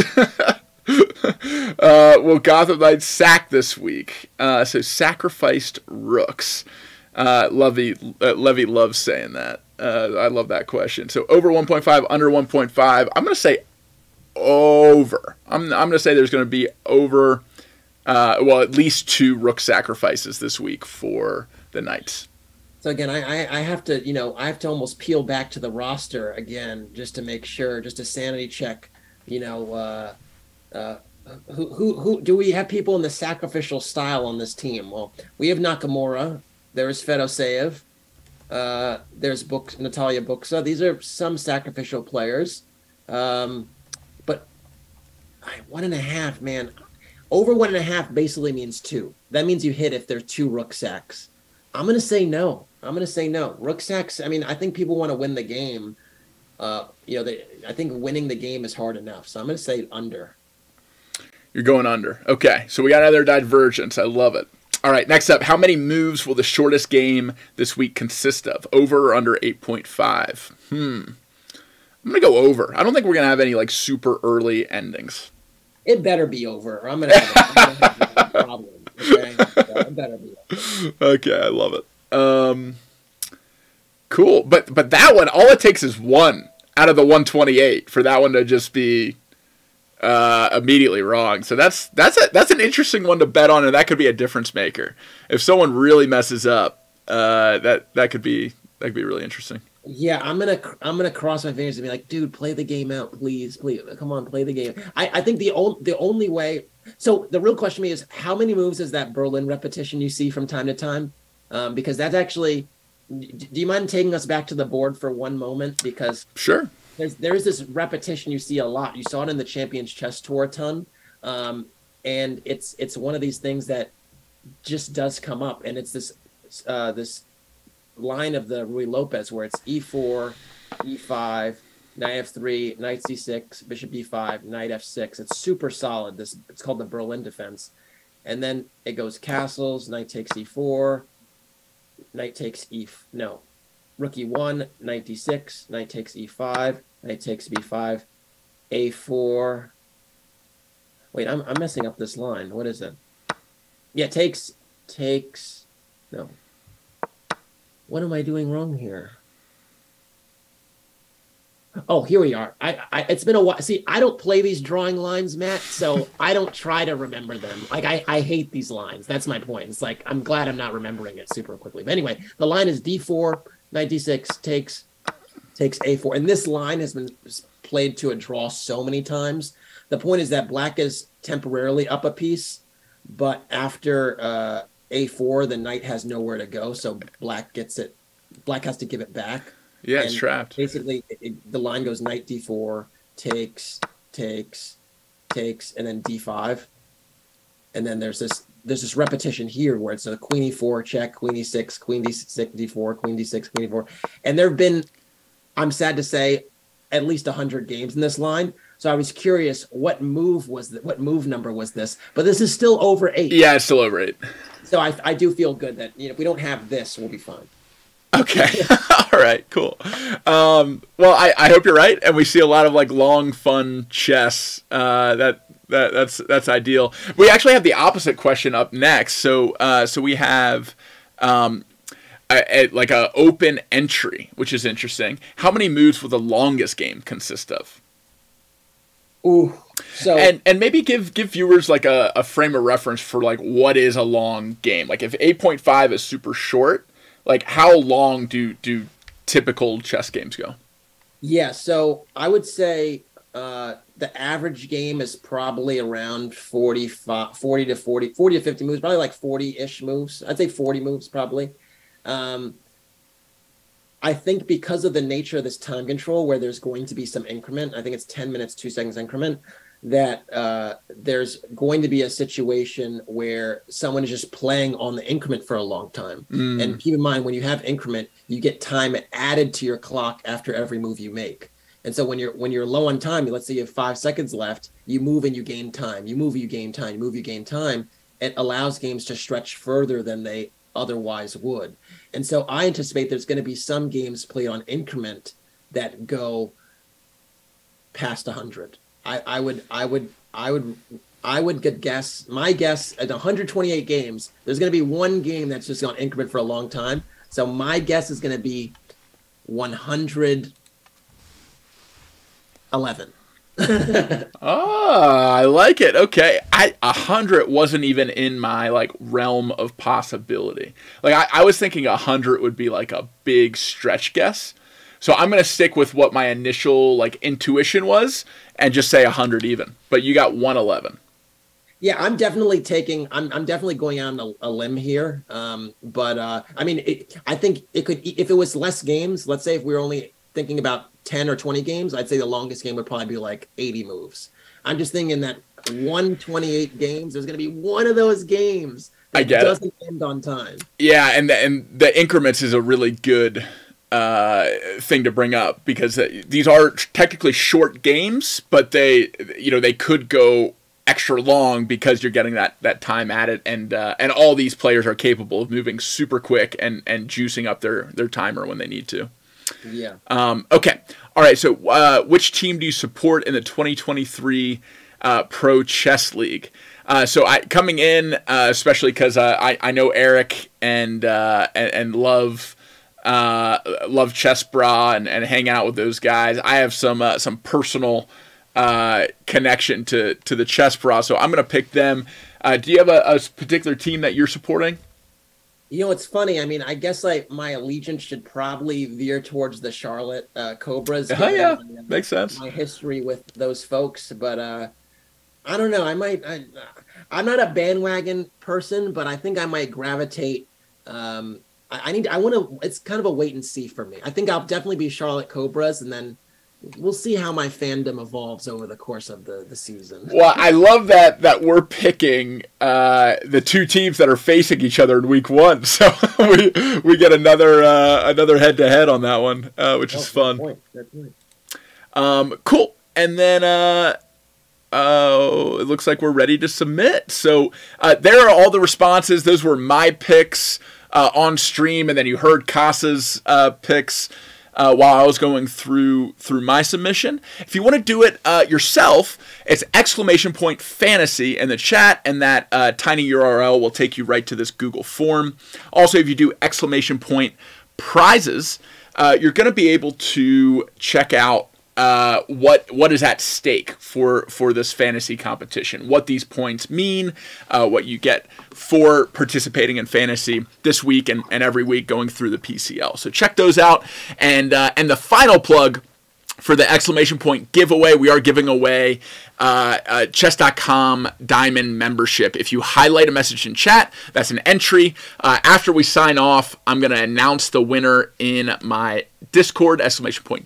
will Gotham Knights sack this week? So sacrificed rooks. Levy loves saying that. I love that question. So over 1.5, under 1.5. I'm going to say over. I'm going to say there's going to be over. At least 2 rook sacrifices this week for the Knights. So again, I have to, I have to almost peel back to the roster again just to make sure, just a sanity check. Who do we have people in the sacrificial style on this team? Well, we have Nakamura. There's Fedoseev. There's Natalia Buksa. These are some sacrificial players. But 1.5, man. Over 1.5 basically means 2. That means you hit if there's 2 rook sacks. I'm going to say no. Rook sacks, I think people want to win the game. I think winning the game is hard enough. So I'm going to say under. You're going under. Okay, so we got another divergence. I love it. All right, next up, how many moves will the shortest game this week consist of? Over or under 8.5? I'm going to go over. I don't think we're going to have any super early endings. It better be over, or I'm going to have a problem. Okay? It better be over. Okay, I love it. Cool. But that one, all it takes is 1 out of the 128 for that one to just be immediately wrong. So that's an interesting one to bet on, and that could be a difference maker. If someone really messes up, that could be really interesting. Yeah, I'm gonna cross my fingers and be like, dude, play the game out, please, come on, play the game. I think the only way. So the real question to me is, how many moves is that Berlin repetition you see from time to time? Because that's actually. Do you mind taking us back to the board for one moment? Because sure. There's this repetition you see a lot. You saw it in the Champions Chess Tour a ton, and it's one of these things that just does come up, and it's this line of the Rui Lopez where it's e4, e5, knight f3, knight c6, bishop e5, knight f6. It's super solid. It's called the Berlin defense, and then it goes castles, knight takes e4, knight takes rook e1, knight d6, knight takes e5, knight takes b5, a4. Wait, I'm messing up this line. What is it? Yeah, takes. No. What am I doing wrong here? Oh, here we are. It's been a while. See, I don't play these drawing lines, Matt, so I don't try to remember them. I hate these lines. That's my point. It's I'm glad I'm not remembering it super quickly. But anyway, the line is d4, knight d6, takes a4. And this line has been played to a draw so many times. The point is that black is temporarily up a piece, but after a4, the knight has nowhere to go, so black gets it. Black has to give it back. Yeah, it's trapped. Basically, the line goes knight d4, takes, and then d5, and then there's this repetition here where it's a queen e4 check, queen e6, queen d6, d4, queen d6, queen e4, and there have been, I'm sad to say, at least 100 games in this line. So I was curious, what move number was this? But this is still over 8. Yeah, it's still over 8. So I do feel good that if we don't have this, we'll be fine. Okay. All right, cool. Well, I hope you're right, and we see a lot of long, fun chess. That's ideal. We actually have the opposite question up next. So we have a open entry, which is interesting. How many moves will the longest game consist of? Ooh. So and maybe give viewers a frame of reference for what is a long game. If 8.5 is super short, how long do typical chess games go? Yeah, so I would say the average game is probably around 40 to 50 moves, probably 40-ish moves. I'd say 40 moves probably. I think because of the nature of this time control, where there's going to be some increment, I think it's 10 minutes, 2 seconds increment, that there's going to be a situation where someone is just playing on the increment for a long time. And keep in mind, when you have increment, you get time added to your clock after every move you make. And so when you're low on time, let's say you have 5 seconds left, you move and you gain time. You move, you gain time. You move, you gain time. it allows games to stretch further than they otherwise would. And so I anticipate there's going to be some games played on increment that go past 100. I would guess, my guess at 128 games, there's going to be one game that's just on increment for a long time. So my guess is going to be 111. I like it. Okay. 100 wasn't even in my like realm of possibility. Like I was thinking 100 would be like a big stretch guess. So I'm going to stick with what my initial like intuition was and just say 100 even. But you got 111. Yeah, I'm definitely going on a limb here. I mean, I think it could, if it was less games, let's say if we were only thinking about 10 or 20 games, I'd say the longest game would probably be like 80 moves. I'm just thinking that 128 games, there's going to be one of those games that doesn't end on time. Yeah, and the increments is a really good thing to bring up, because these are technically short games, but they could go extra long because you're getting that time added, and all these players are capable of moving super quick and juicing up their timer when they need to. Yeah. Okay. All right. So, which team do you support in the 2023 Pro Chess League? So, coming in, especially because I know Erik and love Chess Bra and hang out with those guys. I have some personal connection to the Chess Bra, so I'm going to pick them. Do you have a particular team that you're supporting? You know, it's funny. I mean, I guess my allegiance should probably veer towards the Charlotte Cobras. Oh, yeah. Makes sense. My history with those folks, but I don't know. I'm not a bandwagon person, but I think I might gravitate. It's kind of a wait and see for me. I think I'll definitely be Charlotte Cobras, and then we'll see how my fandom evolves over the course of the season. Well, I love that we're picking the two teams that are facing each other in week 1. So we get another head-to-head on that one, which is fun. Good point. Cool. And then it looks like we're ready to submit. So there are all the responses. Those were my picks on stream, and then you heard Kassa's picks while I was going through my submission. If you want to do it yourself, it's !fantasy in the chat, and that tiny URL will take you right to this Google form. Also, if you do !prizes, you're going to be able to check out what is at stake for this fantasy competition, what these points mean, what you get for participating in fantasy this week and every week going through the PCL. So check those out. And the final plug for the ! giveaway, we are giving away chess.com Diamond membership. If you highlight a message in chat, that's an entry. After we sign off, I'm going to announce the winner in my Discord,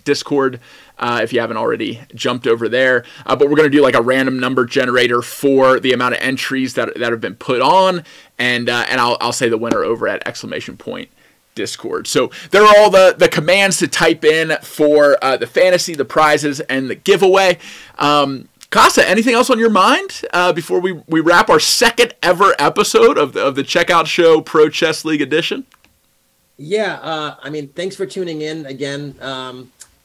!Discord, if you haven't already jumped over there. But we're going to do like a random number generator for the amount of entries that have been put on, and I'll say the winner over at !Discord. So there are all the commands to type in for the fantasy, the prizes, and the giveaway. Kassa, anything else on your mind before we wrap our second ever episode of the Checkout Show Pro Chess League edition? Yeah, I mean, thanks for tuning in again.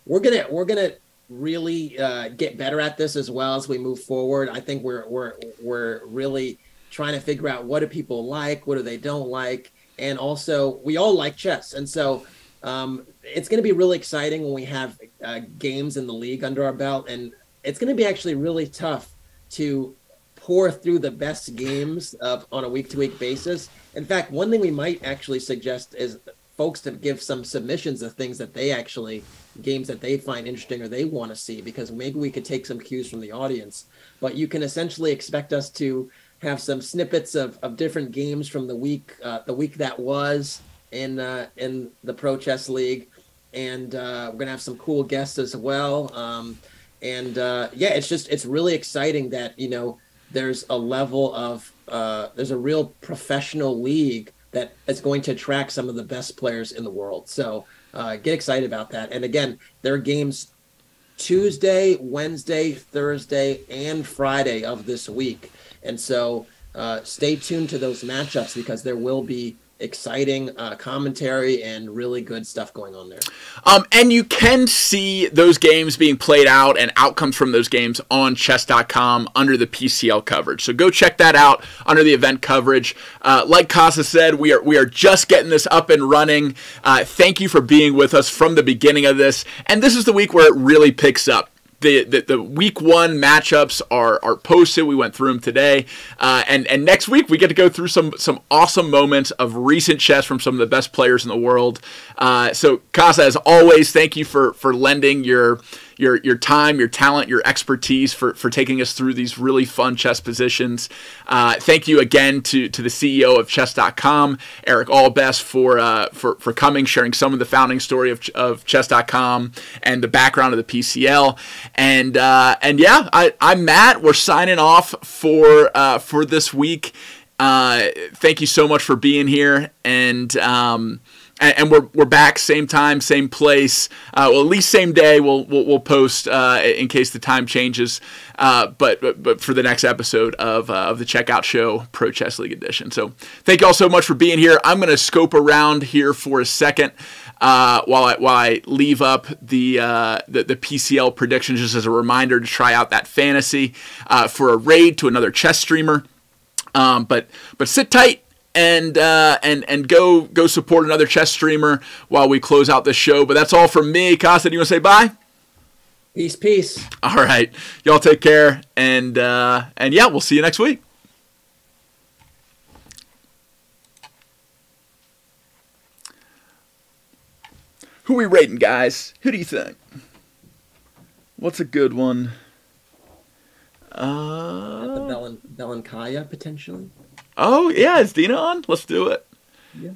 We're gonna really get better at this as well as we move forward. I think we're really trying to figure out what do people like, what do they don't like. And also, we all like chess. And so it's going to be really exciting when we have games in the league under our belt. And it's going to be actually really tough to pour through the best games on a week-to-week basis. In fact, one thing we might actually suggest is folks to give some submissions of things that games that they find interesting or they want to see, because maybe we could take some cues from the audience. But you can essentially expect us to have some snippets of different games from the week that was in the Pro Chess League, and we're gonna have some cool guests as well. It's really exciting that there's a level of there's a real professional league that is going to attract some of the best players in the world. So get excited about that. And again, there are games Tuesday, Wednesday, Thursday, and Friday of this week. And so stay tuned to those matchups because there will be exciting commentary and really good stuff going on there. And you can see those games being played out and outcomes from those games on chess.com under the PCL coverage. So go check that out under the event coverage. Like Kassa said, we are just getting this up and running. Thank you for being with us from the beginning of this. And this is the week where it really picks up. The week 1 matchups are posted. We went through them today, and next week we get to go through some awesome moments of recent chess from some of the best players in the world. So Kassa, as always, thank you for lending your time, your talent, your expertise for taking us through these really fun chess positions. Thank you again to the CEO of chess.com, Erik Allebest, for coming, sharing some of the founding story of chess.com and the background of the PCL. And yeah, I'm Matt. We're signing off for this week. Thank you so much for being here, and we're back same time, same place. Well, at least same day. We'll post in case the time changes. But for the next episode of the Checkout Show Pro Chess League Edition. So thank you all so much for being here. I'm going to scope around here for a second while I leave up the PCL predictions, just as a reminder to try out that fantasy for a raid to another chess streamer. But sit tight. And go support another chess streamer while we close out the show. But that's all from me. Kassa, do you want to say bye? Peace. All right. Y'all take care. And yeah, we'll see you next week. Who we rating, guys? Who do you think? What's a good one? The Belankaya, potentially. Oh, yeah, is Dina on? Let's do it. Yeah.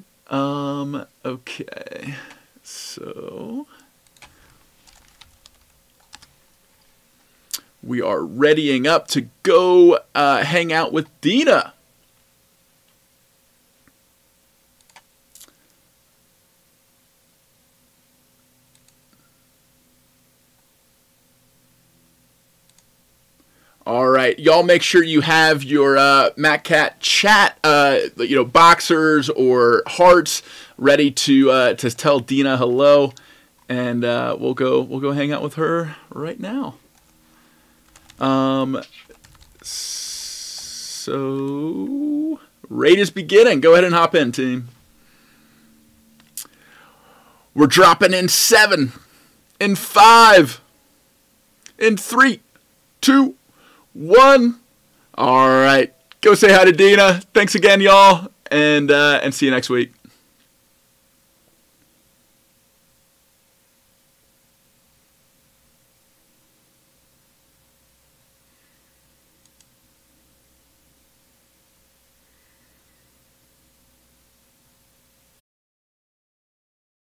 Okay. So we are readying up to go hang out with Dina. All right, y'all make sure you have your MatCat chat, boxers or hearts ready to tell Dina hello, and we'll go hang out with her right now. So raid is beginning. Go ahead and hop in, team. We're dropping in 7, in 5, in 3, 2, 1. All right. Go say hi to Dina. Thanks again, y'all, and see you next week.